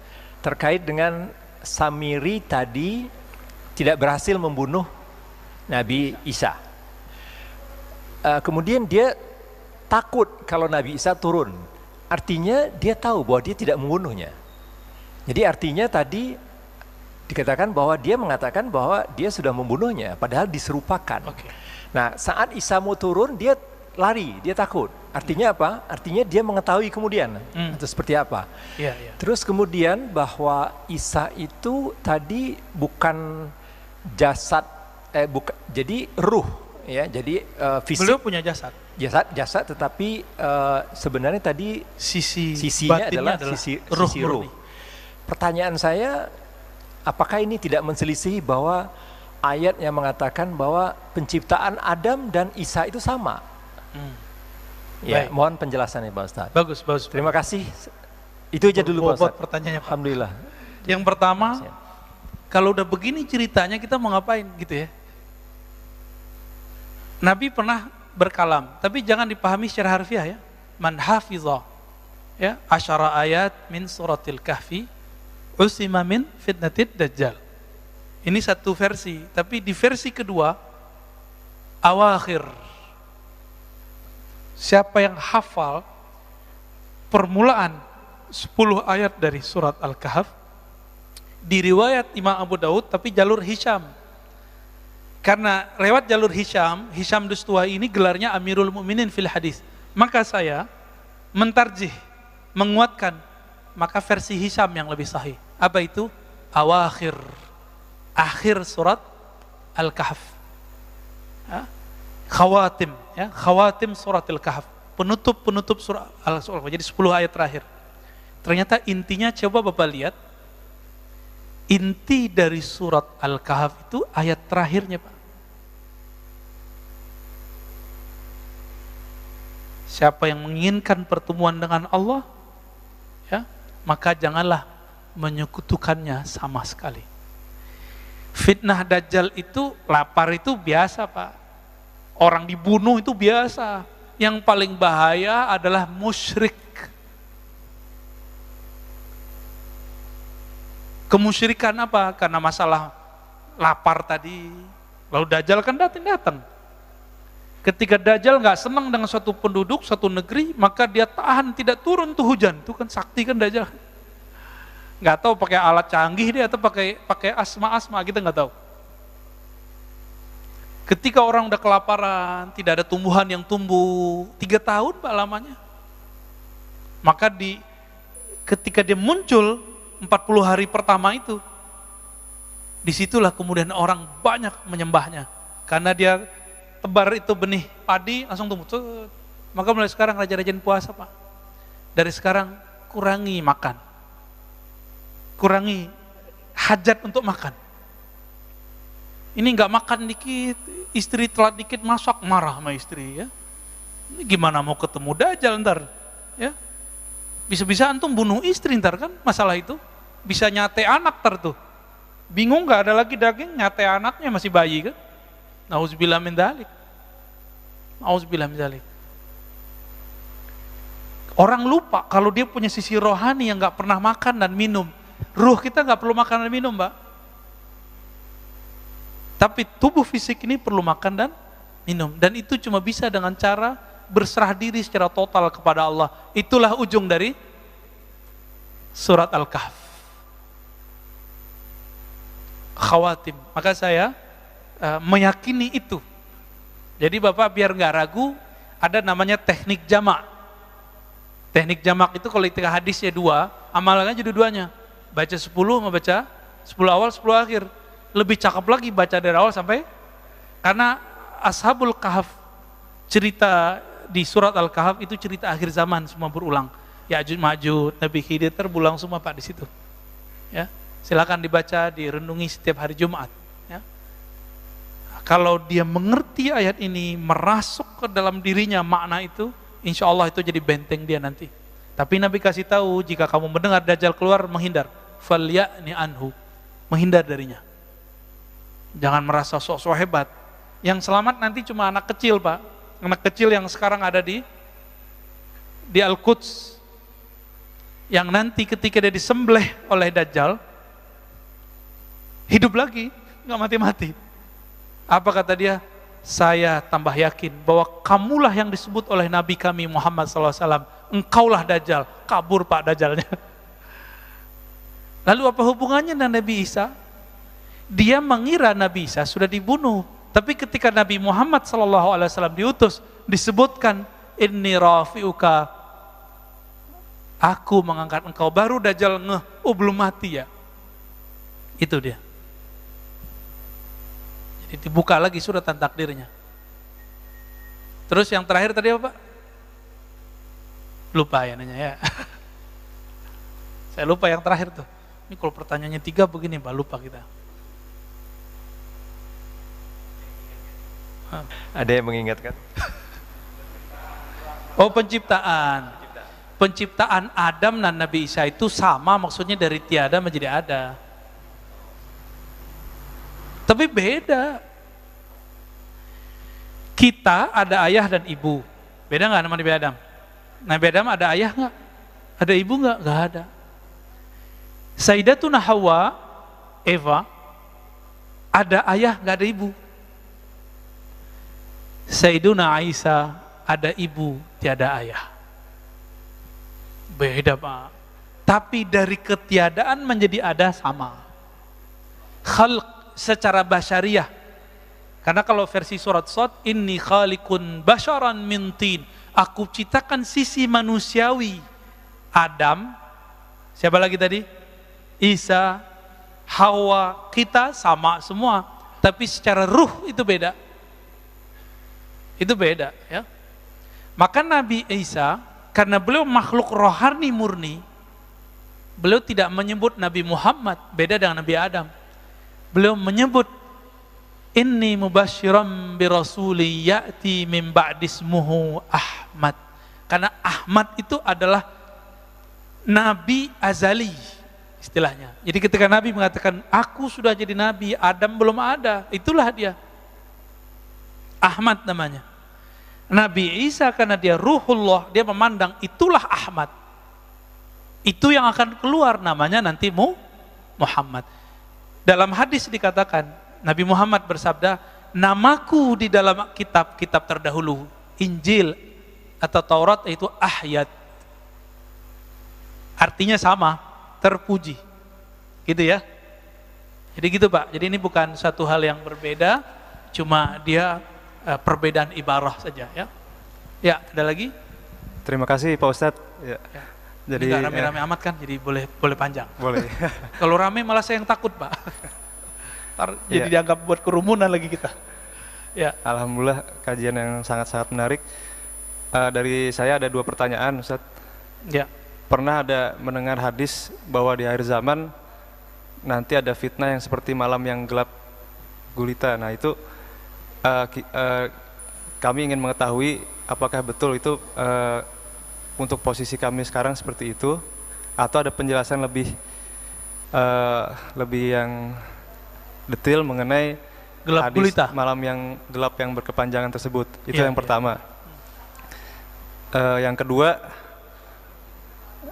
terkait dengan Samiri tadi tidak berhasil membunuh Nabi Isa. Kemudian dia takut kalau Nabi Isa turun. Artinya dia tahu bahwa dia tidak membunuhnya. Jadi artinya tadi dikatakan bahwa dia mengatakan bahwa dia sudah membunuhnya, padahal diserupakan. Okay. Nah, saat Isa mau turun, dia lari, dia takut. Artinya apa? Artinya dia mengetahui kemudian atau seperti apa. Terus kemudian bahwa Isa itu tadi bukan jasad, jadi ruh, ya. Jadi fisik. Beliau punya jasad. Jasad, tetapi sebenarnya tadi sisinya adalah sisi ruh. Pertanyaan saya, apakah ini tidak menselisihi bahwa ayat yang mengatakan bahwa penciptaan Adam dan Isa itu sama? Ya, baik. Mohon penjelasannya Pak Ustadz. Bagus. Terima kasih. Itu aja dulu Pak Ustadz. Pertanyaannya Pak. Alhamdulillah. Yang pertama, kalau udah begini ceritanya kita mau ngapain gitu ya? Nabi pernah berkalam, tapi jangan dipahami secara harfiah ya. Man hafizah ya, 10 ayat min suratil kahfi usima min fitnatid dajjal. Ini satu versi, tapi di versi kedua awakhir, siapa yang hafal permulaan 10 ayat dari surat Al-Kahf, di riwayat Imam Abu Daud tapi jalur Hisham. Karena lewat jalur Hisham Dustuwai ini gelarnya Amirul Mukminin fil hadis. Maka saya mentarjih, menguatkan, maka versi Hisham yang lebih sahih. Apa itu? Awakhir, akhir surat Al-Kahf. Khawatim, ya, khawatim surat Al-Kahf. Penutup surat Al-Kahf. Jadi 10 ayat terakhir. Ternyata intinya, coba Bapak lihat, inti dari surat Al-Kahf itu ayat terakhirnya Pak. Siapa yang menginginkan pertemuan dengan Allah, ya, maka janganlah menyekutukannya sama sekali. Fitnah Dajjal itu, lapar itu biasa Pak. Orang dibunuh itu biasa. Yang paling bahaya adalah musyrik. Kemusyrikan apa? Karena masalah lapar tadi. Lalu Dajjal kan datang. Ketika Dajjal nggak senang dengan suatu penduduk, suatu negeri, maka dia tahan tidak turun tuh hujan. Itu kan sakti kan Dajjal. Nggak tahu pakai alat canggih dia atau pakai asma kita nggak tahu. Ketika orang udah kelaparan, tidak ada tumbuhan yang tumbuh 3 tahun Pak lamanya. Maka ketika dia muncul 40 hari pertama itu, disitulah kemudian orang banyak menyembahnya. Karena dia tebar itu benih padi langsung tumbuh. Maka mulai sekarang rajin-rajin puasa Pak. Dari sekarang kurangi makan. Kurangi hajat untuk makan. Ini nggak makan dikit, istri telat dikit masak, marah sama istri ya. Ini gimana mau ketemu Dajjal ntar? Ya. Bisa-bisa antum bunuh istri ntar kan masalah itu. Bisa nyate anak ntar tuh. Bingung nggak ada lagi daging, nyate anaknya masih bayi kan? Nauzubillah min dzalik. Nauzubillah min dzalik. Orang lupa kalau dia punya sisi rohani yang nggak pernah makan dan minum. Ruh kita nggak perlu makan dan minum, Mbak. Tapi tubuh fisik ini perlu makan dan minum. Dan itu cuma bisa dengan cara berserah diri secara total kepada Allah. Itulah ujung dari surat Al-Kahf. Khawatim. Maka saya meyakini itu. Jadi Bapak biar nggak ragu, ada namanya teknik jamak. Teknik jamak itu kalau ketika hadisnya 2, amalannya jadi 2-nya. Baca 10 sama baca 10 awal 10 akhir. Lebih cakep lagi baca dari awal sampai, karena Ashabul Kahf, cerita di surat Al-Kahf itu cerita akhir zaman semua berulang. Ya'juj Ma'juj, Nabi Khidir terbulang semua Pak di situ. Ya, silakan dibaca, direnungi setiap hari Jumat. Ya. Kalau dia mengerti ayat ini, merasuk ke dalam dirinya makna itu, insya Allah itu jadi benteng dia nanti. Tapi Nabi kasih tahu, jika kamu mendengar Dajjal keluar, menghindar. Falya'ni anhu, menghindar darinya. Jangan merasa sok-sok hebat. Yang selamat nanti cuma anak kecil, Pak. Anak kecil yang sekarang ada di Al-Quds. Yang nanti ketika dia disembelih oleh Dajjal, hidup lagi, nggak mati-mati. Apa kata dia? Saya tambah yakin bahwa kamulah yang disebut oleh Nabi kami Muhammad SAW. Engkaulah Dajjal. Kabur Pak Dajjalnya. Lalu apa hubungannya dengan Nabi Isa? Dia mengira Nabi Isa sudah dibunuh. Tapi ketika Nabi Muhammad SAW diutus, disebutkan, Inni rafi'uka, aku mengangkat engkau. Baru Dajjal ngeh, oh belum mati ya. Itu dia. Jadi dibuka lagi suratan takdirnya. Terus yang terakhir tadi apa Pak? Lupa ya nanya ya. Saya lupa yang terakhir tuh. Ini kalau pertanyaannya 3 begini Pak, lupa kita. Ada yang mengingatkan? Oh, penciptaan. Penciptaan Adam dan Nabi Isa itu sama, maksudnya dari tiada menjadi ada. Tapi beda. Kita ada ayah dan ibu. Beda nggak sama Nabi Adam? Nabi Adam ada ayah nggak? Ada ibu nggak? Nggak ada. Sayyidatuna Hawa, Eva, ada ayah nggak ada ibu. Sayyiduna Isa ada ibu, tiada ayah. Beda Pak. Tapi dari ketiadaan menjadi ada sama. Khalq secara basyariah. Karena kalau versi surat Shad, inni khaliqun basyaran min tin. Aku ciptakan sisi manusiawi. Adam, siapa lagi tadi? Isa, Hawa, kita sama semua. Tapi secara ruh itu beda. Itu beda ya. Maka Nabi Isa, karena beliau makhluk rohani murni, beliau tidak menyebut Nabi Muhammad, beda dengan Nabi Adam. Beliau menyebut inni mubasyiran bi rasuli ya'ti min ba'dismuhu Ahmad. Karena Ahmad itu adalah Nabi azali istilahnya. Jadi ketika Nabi mengatakan aku sudah jadi Nabi, Adam belum ada, itulah dia. Ahmad namanya. Nabi Isa karena dia ruhullah, dia memandang itulah Ahmad. Itu yang akan keluar namanya nanti Muhammad. Dalam hadis dikatakan, Nabi Muhammad bersabda, namaku di dalam kitab-kitab terdahulu, Injil atau Taurat itu Ahyad. Artinya sama, terpuji. Gitu ya. Jadi gitu Pak, jadi ini bukan satu hal yang berbeda, cuma dia perbedaan ibarah saja ya. Ya, ada lagi? Terima kasih Pak Ustadz. Ya. Ya. Jadi nggak rame-rame amat kan, jadi boleh panjang. Boleh. Kalau rame malah saya yang takut Pak. Jadi dianggap buat kerumunan lagi kita. Ya. Alhamdulillah kajian yang sangat-sangat menarik. Dari saya ada 2 pertanyaan Ustadz. Ya. pernah ada mendengar hadis bahwa di akhir zaman nanti ada fitnah yang seperti malam yang gelap gulita. Nah itu kami ingin mengetahui apakah betul itu untuk posisi kami sekarang seperti itu, atau ada penjelasan lebih yang detail mengenai Gelap hadis gulita. malam yang gelap yang berkepanjangan tersebut. Itu yang pertama. Yang kedua,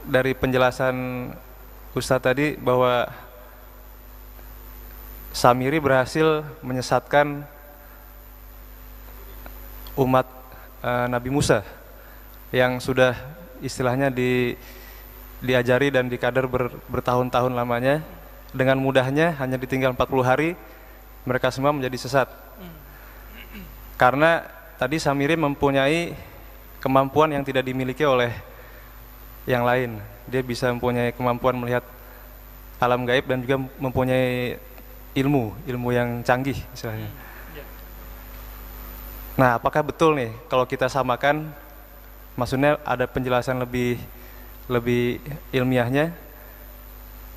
dari penjelasan Ustadz tadi bahwa Samiri berhasil menyesatkan umat Nabi Musa yang sudah istilahnya diajari dan dikader bertahun-tahun lamanya. Dengan mudahnya hanya ditinggal 40 hari mereka semua menjadi sesat. Karena tadi Samiri mempunyai kemampuan yang tidak dimiliki oleh yang lain. Dia bisa mempunyai kemampuan melihat alam gaib dan juga mempunyai ilmu yang canggih istilahnya. Nah, apakah betul nih kalau kita samakan, maksudnya ada penjelasan lebih ilmiahnya?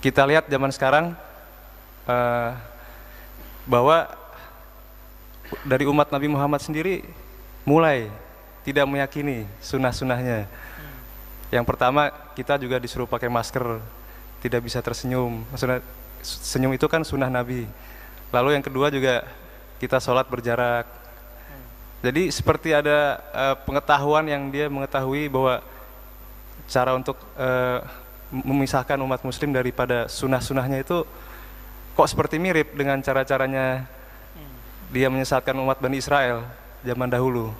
Kita lihat zaman sekarang bahwa dari umat Nabi Muhammad sendiri mulai tidak meyakini sunnah-sunnahnya. Yang pertama, kita juga disuruh pakai masker, tidak bisa tersenyum. Maksudnya senyum itu kan sunnah Nabi. Lalu yang kedua juga kita sholat berjarak. Jadi seperti ada pengetahuan yang dia mengetahui bahwa cara untuk memisahkan umat muslim daripada sunnah-sunnahnya itu kok seperti mirip dengan cara-caranya dia menyesatkan umat Bani Israel zaman dahulu.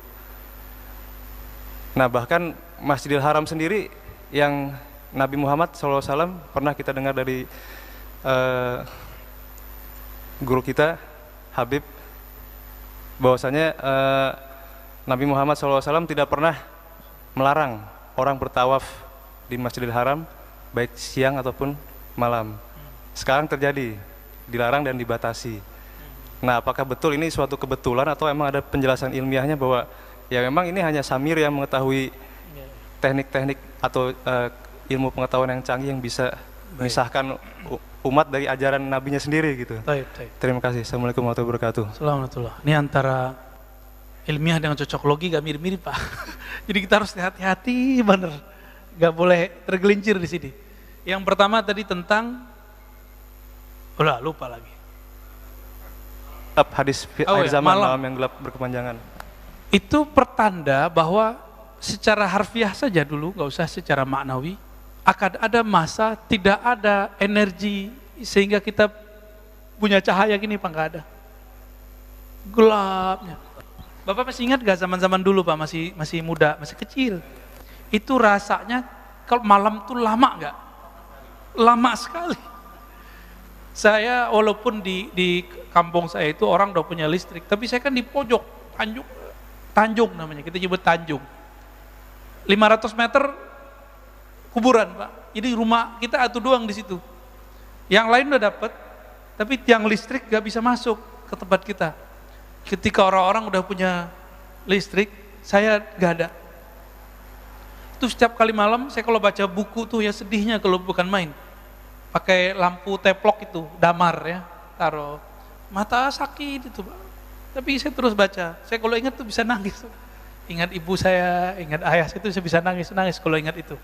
Nah, bahkan Masjidil Haram sendiri yang Nabi Muhammad SAW pernah kita dengar dari guru kita Habib, bahwasanya Nabi Muhammad SAW tidak pernah melarang orang bertawaf di Masjidil Haram baik siang ataupun malam. Sekarang terjadi, dilarang dan dibatasi. Nah, apakah betul ini suatu kebetulan atau emang ada penjelasan ilmiahnya bahwa ya memang ini hanya Samir yang mengetahui teknik-teknik atau ilmu pengetahuan yang canggih yang bisa memisahkan umat dari ajaran nabinya sendiri gitu. Baik. Terima kasih. Assalamualaikum warahmatullahi wabarakatuh. Assalamualaikum. Ini antara ilmiah dengan cocokologi gak mirip-mirip, Pak. Jadi kita harus hati-hati bener. Gak boleh tergelincir di sini. Yang pertama tadi tentang lupa lagi. Hadis akhir zaman malam yang gelap berkepanjangan. Itu pertanda bahwa secara harfiah saja dulu, nggak usah secara maknawi, akan ada masa tidak ada energi sehingga kita punya cahaya gini, Pak, nggak ada. Gelapnya. Bapak masih ingat gak zaman-zaman dulu, Pak, masih muda, masih kecil. Itu rasanya kalau malam tuh lama nggak? Lama sekali. Saya walaupun di kampung saya itu orang udah punya listrik, tapi saya kan di pojok Tanjung namanya, kita nyebut Tanjung. 500 meter kuburan, Pak. Jadi rumah kita satu doang di situ. Yang lain udah dapat, tapi tiang listrik gak bisa masuk ke tempat kita. Ketika orang-orang udah punya listrik, saya gak ada. Itu setiap kali malam saya kalau baca buku tuh ya sedihnya kalau bukan main. Pakai lampu teplok itu, damar ya, taruh. Mata sakit itu, Pak. Tapi saya terus baca. Saya kalau ingat tuh bisa nangis. Ingat ibu saya, ingat ayah saya itu saya bisa nangis kalau ingat itu.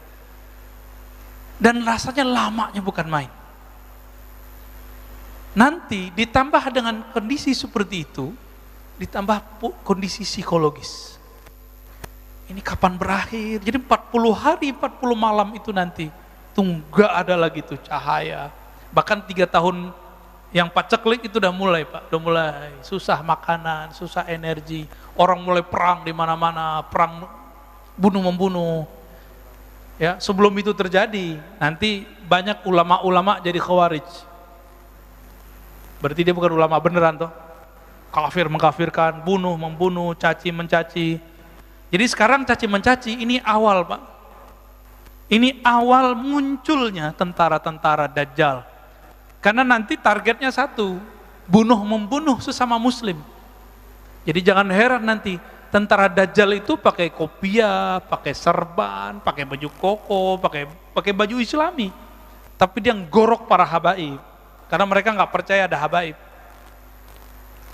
Dan rasanya lamanya bukan main. Nanti ditambah dengan kondisi seperti itu, ditambah kondisi psikologis. Ini kapan berakhir? Jadi 40 hari, 40 malam itu nanti itu nggak ada lagi tuh cahaya. Bahkan 3 tahun yang paceklik itu udah mulai, Pak, udah mulai susah makanan, susah energi, orang mulai perang di mana-mana, perang bunuh-membunuh. Ya, sebelum itu terjadi, nanti banyak ulama-ulama jadi khawarij. Berarti dia bukan ulama beneran toh. Kafir mengkafirkan, bunuh membunuh, caci mencaci. Jadi sekarang caci mencaci ini awal, Pak. Ini awal munculnya tentara-tentara Dajjal. Karena nanti targetnya satu, bunuh membunuh sesama muslim. Jadi jangan heran nanti tentara Dajjal itu pakai kopiah, pakai serban, pakai baju koko, pakai baju Islami. Tapi dia ngorok para habaib, karena mereka nggak percaya ada habaib.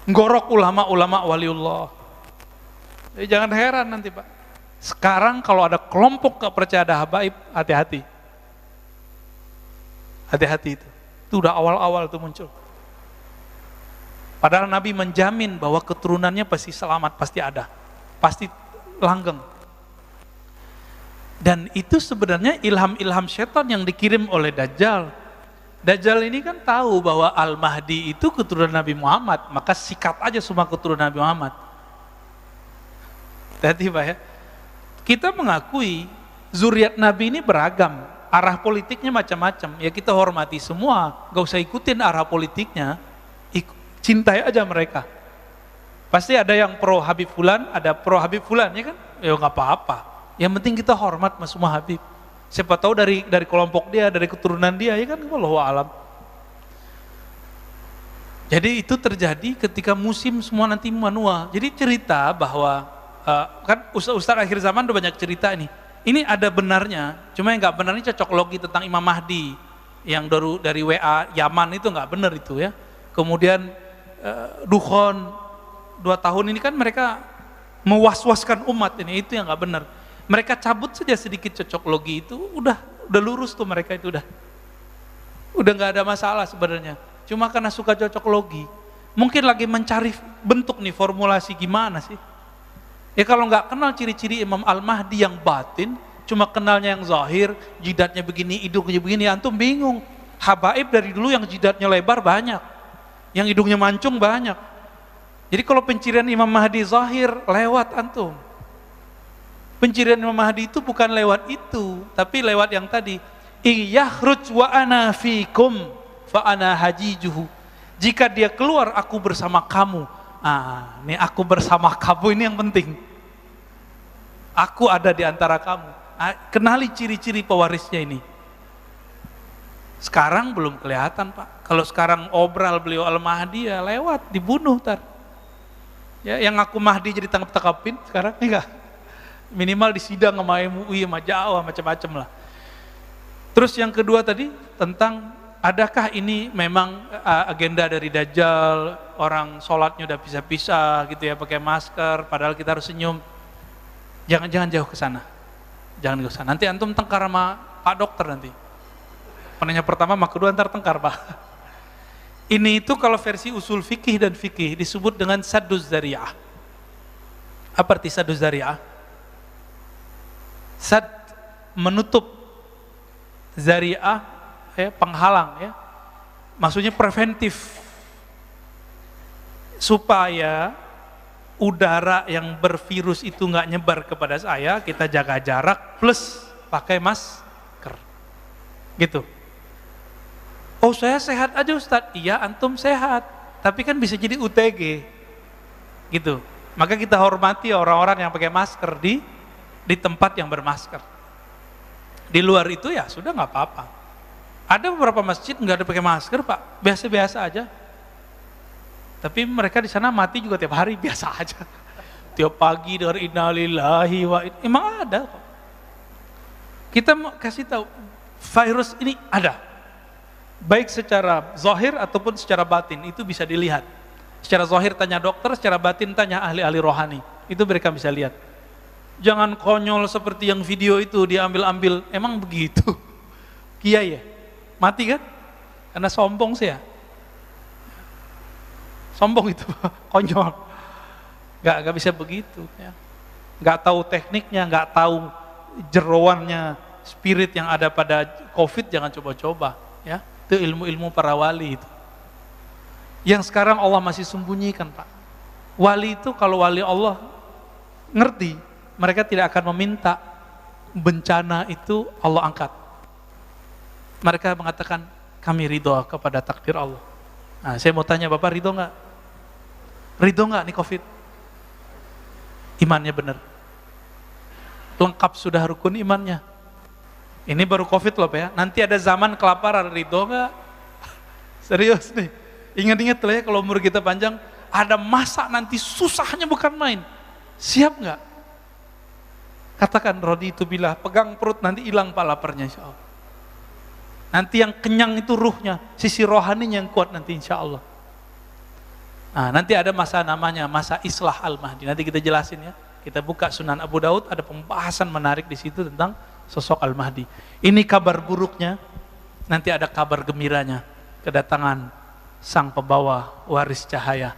Ngorok ulama-ulama waliullah. Jangan heran nanti Pak. Sekarang kalau ada kelompok nggak percaya ada habaib, hati-hati. Hati-hati itu. Itu udah awal-awal itu muncul. Padahal Nabi menjamin bahwa keturunannya pasti selamat, pasti ada. Pasti langgeng. Dan itu sebenarnya ilham-ilham setan yang dikirim oleh Dajjal. Dajjal ini kan tahu bahwa Al-Mahdi itu keturunan Nabi Muhammad, maka sikat aja semua keturunan Nabi Muhammad. Hati-hati Pak ya. Kita mengakui zuriat Nabi ini beragam, arah politiknya macam-macam. Ya kita hormati semua, gak usah ikutin arah politiknya, cintai aja mereka. Pasti ada yang pro Habib Fulan, ada pro Habib Fulan, ya kan? Ya nggak apa-apa. Yang penting kita hormat sama semua Habib. Siapa tahu dari kelompok dia, dari keturunan dia, ya kan? Wallahu a'lam. Jadi itu terjadi ketika musim semua nanti menua. Jadi cerita bahwa kan Ustaz akhir zaman udah banyak cerita ini. Ini ada benarnya, cuma yang nggak benarnya cocok logi tentang Imam Mahdi yang dari WA Yaman itu nggak benar itu ya. Kemudian Dukhon 2 tahun ini kan mereka mewaswaskan umat ini, itu yang nggak benar. Mereka cabut saja sedikit cocok logi itu, udah lurus tuh mereka itu udah nggak ada masalah sebenarnya. Cuma karena suka cocok logi, mungkin lagi mencari bentuk nih formulasi gimana sih. Ya kalau nggak kenal ciri-ciri Imam Al-Mahdi yang batin, cuma kenalnya yang zahir, jidatnya begini, hidungnya begini, antum bingung. Habaib dari dulu yang jidatnya lebar banyak, yang hidungnya mancung banyak. Jadi kalau pencirian Imam Mahdi zahir, lewat antum. Pencirian Imam Mahdi itu bukan lewat itu, tapi lewat yang tadi. Iyakhruj wa ana fikum fa ana hajijuhu. Jika dia keluar, aku bersama kamu. Ini aku bersama kamu ini yang penting. Aku ada di antara kamu. Kenali ciri-ciri pewarisnya ini. Sekarang belum kelihatan Pak. Kalau sekarang obral beliau Al-Mahdi ya lewat, dibunuh tar. Ya, yang aku Mahdi jadi tangkap-tangkapin sekarang enggak. Minimal disidang sama MUI, sama Jawa, macam-macam lah. Terus yang kedua tadi tentang adakah ini memang agenda dari Dajjal, orang sholatnya udah pisah-pisah gitu ya, pakai masker, padahal kita harus senyum. Jangan jauh ke sana. Jangan ke sana. Nanti antum tengkar sama Pak Dokter nanti. Penanya pertama, sama kedua ntar tengkar Pak. Ini itu kalau versi usul fikih dan fikih disebut dengan sadduz zari'ah. Apa arti sadduz zari'ah? Sad menutup, zari'ah ya, penghalang ya. Maksudnya preventif. Supaya udara yang bervirus itu nggak nyebar kepada saya, kita jaga jarak plus pakai masker. Gitu. Oh saya sehat aja Ustadz, iya antum sehat, tapi kan bisa jadi UTG, gitu. Maka kita hormati orang-orang yang pakai masker di tempat yang bermasker. Di luar itu ya sudah nggak apa-apa. Ada beberapa masjid nggak ada pakai masker Pak, biasa-biasa aja. Tapi mereka di sana mati juga tiap hari biasa aja. Tiap pagi dengar innalillahi wa inna, emang ada kok. Kita mau kasih tahu virus ini ada. Baik secara zahir ataupun secara batin, itu bisa dilihat. Secara zahir tanya dokter, secara batin tanya ahli-ahli rohani. Itu mereka bisa lihat. Jangan konyol seperti yang video itu diambil-ambil, emang begitu? Kiai ya? Mati kan? Karena sombong sih ya. Sombong itu, konyol. Gak bisa begitu. Ya. Gak tahu tekniknya, gak tahu jeroannya, spirit yang ada pada COVID, jangan coba-coba. Ya. Itu ilmu-ilmu para wali itu. Yang sekarang Allah masih sembunyikan Pak. Wali itu kalau wali Allah ngerti, mereka tidak akan meminta bencana itu Allah angkat. Mereka mengatakan kami ridho kepada takdir Allah. Nah, saya mau tanya Bapak ridho nggak? Ridho nggak nih COVID? Imannya benar. Lengkap sudah rukun imannya. Ini baru COVID loh Pak ya. Nanti ada zaman kelaparan, ridho nggak? Serius nih. Ingat-ingat lah ya kalau umur kita panjang, ada masa nanti susahnya bukan main. Siap nggak? Katakan raditu billah, pegang perut nanti hilang palaparnya insya Allah. Nanti yang kenyang itu ruhnya, sisi rohaninya yang kuat nanti insya Allah. Nah, nanti ada masa namanya masa Islah Al-Mahdi. Nanti kita jelasin ya. Kita buka Sunan Abu Daud, ada pembahasan menarik di situ tentang sosok Al-Mahdi. Ini kabar buruknya, nanti ada kabar gembiranya. Kedatangan sang pembawa waris cahaya,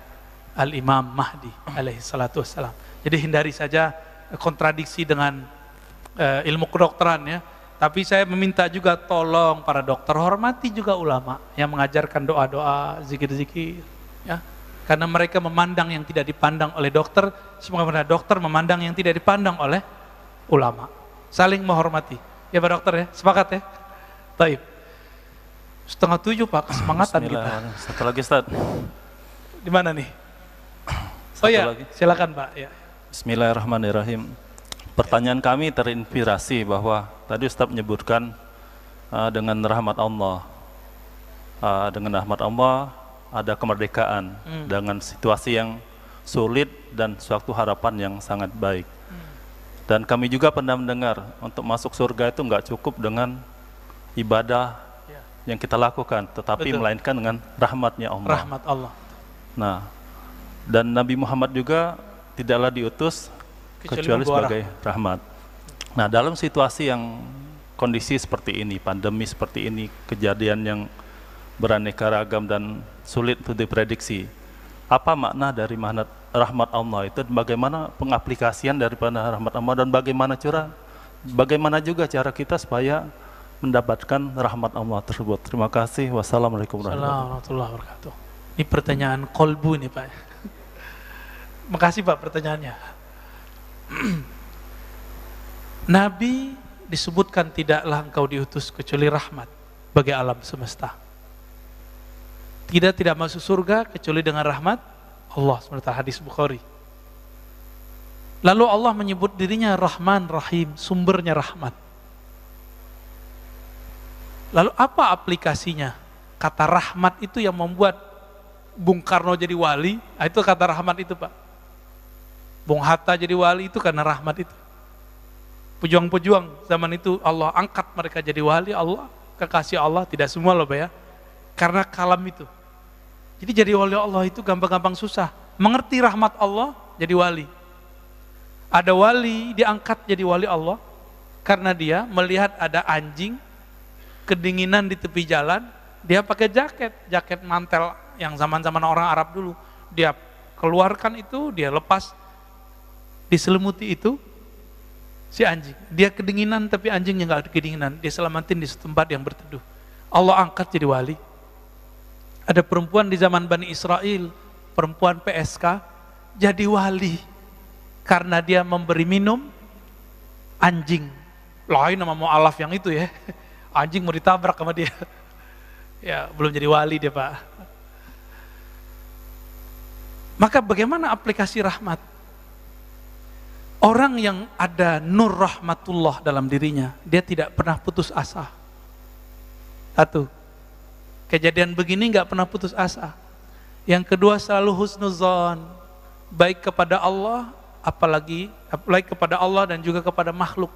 Al-Imam Mahdi alaihi salatu wassalam. Jadi hindari saja kontradiksi dengan ilmu kedokteran ya. Tapi saya meminta juga tolong para dokter, hormati juga ulama yang mengajarkan doa-doa, zikir-zikir ya. Karena mereka memandang yang tidak dipandang oleh dokter, sebagaimana dokter memandang yang tidak dipandang oleh ulama. Saling menghormati. Ya Pak Dokter ya, sepakat ya? Baik. 6:30 Pak, kesemangatan kita. Satu lagi Ustaz. Di mana nih? Oh ya, silakan Pak. Ya. Bismillahirrahmanirrahim. Pertanyaan kami terinspirasi bahwa tadi Ustaz menyebutkan dengan rahmat Allah. Dengan rahmat Allah ada kemerdekaan dengan situasi yang sulit dan suatu harapan yang sangat baik. Dan kami juga pernah mendengar untuk masuk surga itu nggak cukup dengan ibadah yang kita lakukan, tetapi melainkan dengan rahmatnya Allah. Rahmat Allah. Nah, dan Nabi Muhammad juga tidaklah diutus kecuali sebagai rahmat. Nah, dalam situasi yang kondisi seperti ini, pandemi seperti ini, kejadian yang beraneka ragam dan sulit untuk diprediksi, apa makna dari rahmat Allah itu, bagaimana pengaplikasian daripada rahmat Allah, dan bagaimana juga cara kita supaya mendapatkan rahmat Allah tersebut. Terima kasih. Wassalamualaikum warahmatullahi wabarakatuh. Ini pertanyaan kolbu nih Pak. Makasih Pak pertanyaannya. Nabi disebutkan tidaklah engkau diutus kecuali rahmat bagi alam semesta. Tidak masuk surga kecuali dengan rahmat Allah, seperti hadis Bukhari. Lalu Allah menyebut dirinya Rahman Rahim, sumbernya rahmat. Lalu apa aplikasinya? Kata rahmat itu yang membuat Bung Karno jadi wali, itu kata rahmat itu Pak. Bung Hatta jadi wali itu karena rahmat itu. Pejuang-pejuang zaman itu Allah angkat mereka jadi wali, Allah, kekasih Allah, tidak semua loh Pak ya. Karena kalam itu. Jadi jadi wali Allah itu gampang-gampang susah. Mengerti rahmat Allah jadi wali. Ada wali diangkat jadi wali Allah karena dia melihat ada anjing kedinginan di tepi jalan, dia pakai jaket mantel yang zaman-zaman orang Arab dulu. Dia keluarkan itu, dia lepas, diselimuti itu si anjing. Dia kedinginan tapi anjingnya nggak kedinginan, dia selamatin di tempat yang berteduh. Allah angkat jadi wali. Ada perempuan di zaman Bani Israel, perempuan PSK, jadi wali karena dia memberi minum anjing. Lain nama mu'alaf yang itu ya, anjing mau ditabrak sama dia. Ya belum jadi wali dia Pak. Maka bagaimana aplikasi rahmat? Orang yang ada nur rahmatullah dalam dirinya, dia tidak pernah putus asa. Satu, kejadian begini nggak pernah putus asa. Yang kedua selalu husnuzon, baik kepada Allah, apalagi kepada Allah dan juga kepada makhluk.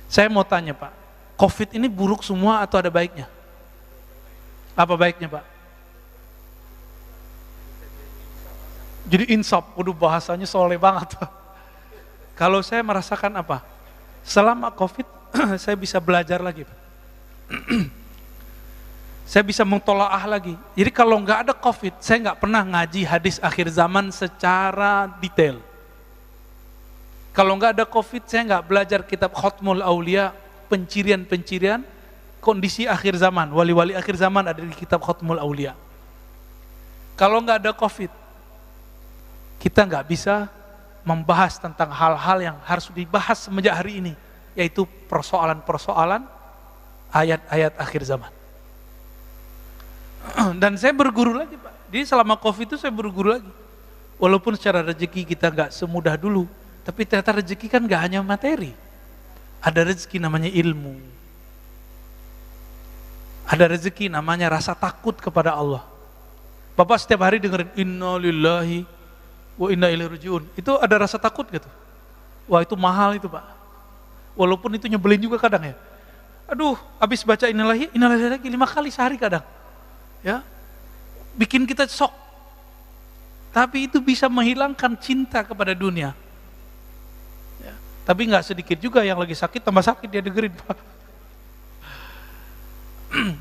Saya mau tanya Pak, COVID ini buruk semua atau ada baiknya? Apa baiknya Pak? Jadi insaf, waduh bahasanya soleh banget Pak. Kalau saya merasakan apa? Selama COVID saya bisa belajar lagi Pak. Saya bisa mentolaah lagi. Jadi kalau nggak ada COVID, saya nggak pernah ngaji hadis akhir zaman secara detail. Kalau nggak ada COVID, saya nggak belajar kitab Khatmul Aulia, pencirian-pencirian kondisi akhir zaman, wali-wali akhir zaman ada di kitab Khatmul Aulia. Kalau nggak ada COVID, kita nggak bisa membahas tentang hal-hal yang harus dibahas semenjak hari ini, yaitu persoalan-persoalan ayat-ayat akhir zaman. Dan saya berguru lagi Pak. Jadi selama COVID itu saya berguru lagi. Walaupun secara rezeki kita nggak semudah dulu, tapi ternyata rezeki kan nggak hanya materi. Ada rezeki namanya ilmu. Ada rezeki namanya rasa takut kepada Allah. Bapak setiap hari dengerin inna lillahi wa inna ilaihi raji'un. Itu ada rasa takut gitu. Wah itu mahal itu Pak. Walaupun itu nyebelin juga kadang ya. Aduh, habis baca innalillahi lagi 5 kali sehari kadang. Ya. Bikin kita shock. Tapi itu bisa menghilangkan cinta kepada dunia. Ya. Tapi nggak sedikit juga yang lagi sakit tambah sakit dia dengerin Pak.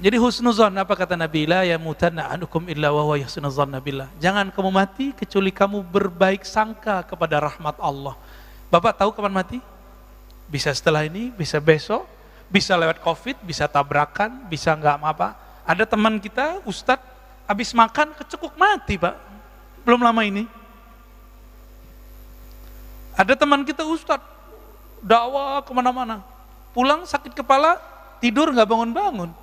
Jadi husnuzon, apa kata Nabi, la yamutanna ahadukum illa wa huwa yahsunuzanna billah. Jangan kamu mati kecuali kamu berbaik sangka kepada rahmat Allah. Bapak tahu kapan mati? Bisa setelah ini, bisa besok, bisa lewat COVID, bisa tabrakan, bisa nggak apa. Ada teman kita, Ustadz, habis makan kecekuk mati Pak. Belum lama ini. Ada teman kita Ustadz, dakwah kemana-mana. Pulang sakit kepala, tidur nggak bangun-bangun.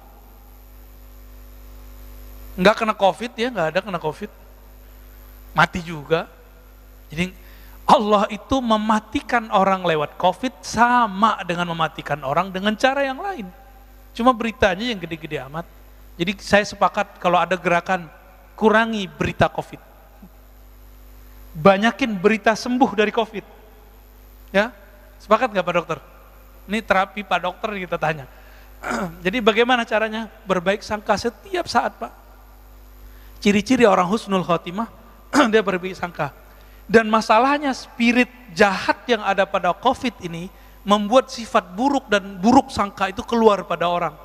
Nggak kena COVID ya, nggak ada kena COVID. Mati juga. Jadi Allah itu mematikan orang lewat COVID sama dengan mematikan orang dengan cara yang lain. Cuma beritanya yang gede-gede amat. Jadi saya sepakat kalau ada gerakan kurangi berita COVID. Banyakin berita sembuh dari COVID. Ya, sepakat nggak Pak Dokter? Ini terapi Pak Dokter kita tanya. Jadi bagaimana caranya? Berbaik sangka setiap saat Pak. Ciri-ciri orang husnul khotimah, dia berbaik sangka. Dan masalahnya spirit jahat yang ada pada COVID ini membuat sifat buruk dan buruk sangka itu keluar pada orang.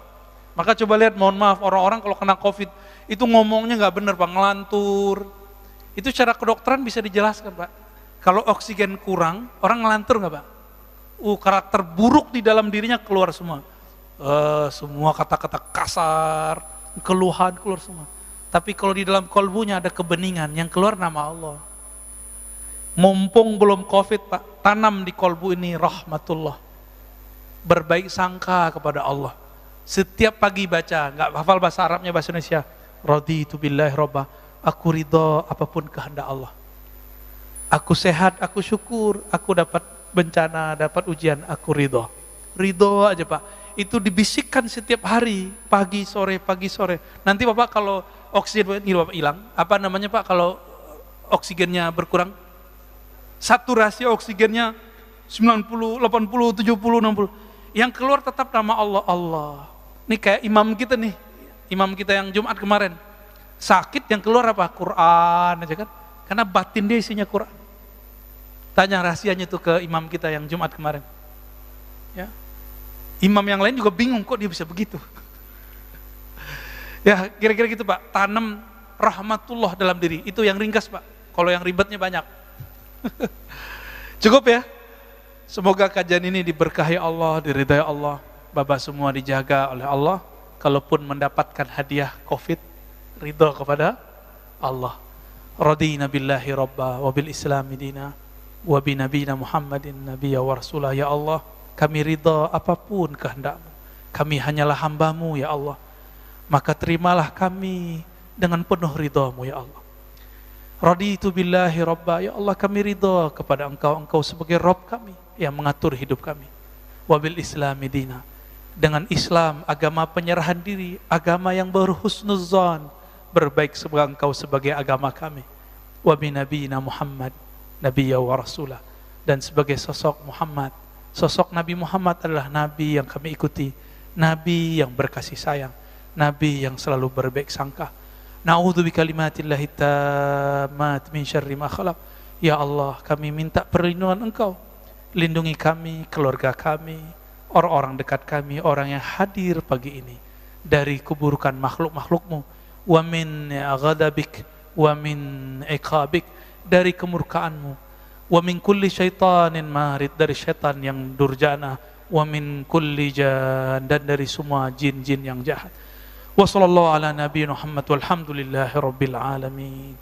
Maka coba lihat, mohon maaf, orang-orang kalau kena COVID itu ngomongnya nggak benar Pak, ngelantur. Itu secara kedokteran bisa dijelaskan Pak. Kalau oksigen kurang, orang ngelantur nggak Pak? Karakter buruk di dalam dirinya keluar semua. Semua kata-kata kasar, keluhan keluar semua. Tapi kalau di dalam kolbunya ada kebeningan, yang keluar nama Allah. Mumpung belum COVID Pak, tanam di kolbu ini rahmatullah. Berbaik sangka kepada Allah. Setiap pagi baca, nggak hafal bahasa Arabnya, bahasa Indonesia. Raditu billahi robba, aku ridho apapun kehendak Allah. Aku sehat, aku syukur, aku dapat bencana, dapat ujian, aku ridho. Ridho aja Pak. Itu dibisikkan setiap hari, pagi sore. Nanti Bapak kalau oksigen Bapak hilang, apa namanya Pak kalau oksigennya berkurang? Saturasi oksigennya 90, 80, 70, 60. Yang keluar tetap nama Allah, Allah. Ini kayak imam kita nih, imam kita yang Jumat kemarin. Sakit yang keluar apa? Quran aja kan. Karena batin dia isinya Quran. Tanya rahasianya tuh ke imam kita yang Jumat kemarin. Ya. Imam yang lain juga bingung kok dia bisa begitu. Ya, kira-kira gitu Pak. Tanam rahmatullah dalam diri. Itu yang ringkas Pak. Kalau yang ribetnya banyak. Cukup ya. Semoga kajian ini diberkahi Allah, diridai Allah. Bapak semua dijaga oleh Allah. Kalaupun mendapatkan hadiah COVID, ridho kepada Allah. Radina billahi rabba wa bil islami dina wa bi nabiyina Muhammadin nabiyya wa rasulah. Ya Allah, kami ridho apapun kehendakmu. Kami hanyalah hambamu ya Allah. Maka terimalah kami dengan penuh ridhamu ya Allah. Raditu billahi rabba, ya Allah kami ridha kepada Engkau sebagai Rabb kami yang mengatur hidup kami. Wabil islami dina, dengan Islam agama penyerahan diri, agama yang berhusnuzan, berbaik sebagai Engkau sebagai agama kami. Wabi nabiyina Muhammad nabiyya wa rasulah, dan sebagai sosok Muhammad. Sosok Nabi Muhammad adalah Nabi yang kami ikuti, Nabi yang berkasih sayang, Nabi yang selalu berbaik sangka. Na'udzu bikalimatillahi tammat min syarri ma khalaq. Ya Allah, kami minta perlindungan Engkau. Lindungi kami, keluarga kami, orang-orang dekat kami, orang yang hadir pagi ini dari keburukan makhluk-makhluk-Mu. Wa min ghadabik wa min iqabik, dari kemurkaan-Mu. Wa min kulli syaitanin marid, dari syaitan yang durjana. Wa min kulli jan, dan dari semua jin-jin yang jahat. Wa sallallahu ala nabiyina Muhammad walhamdulillahi rabbil alamin.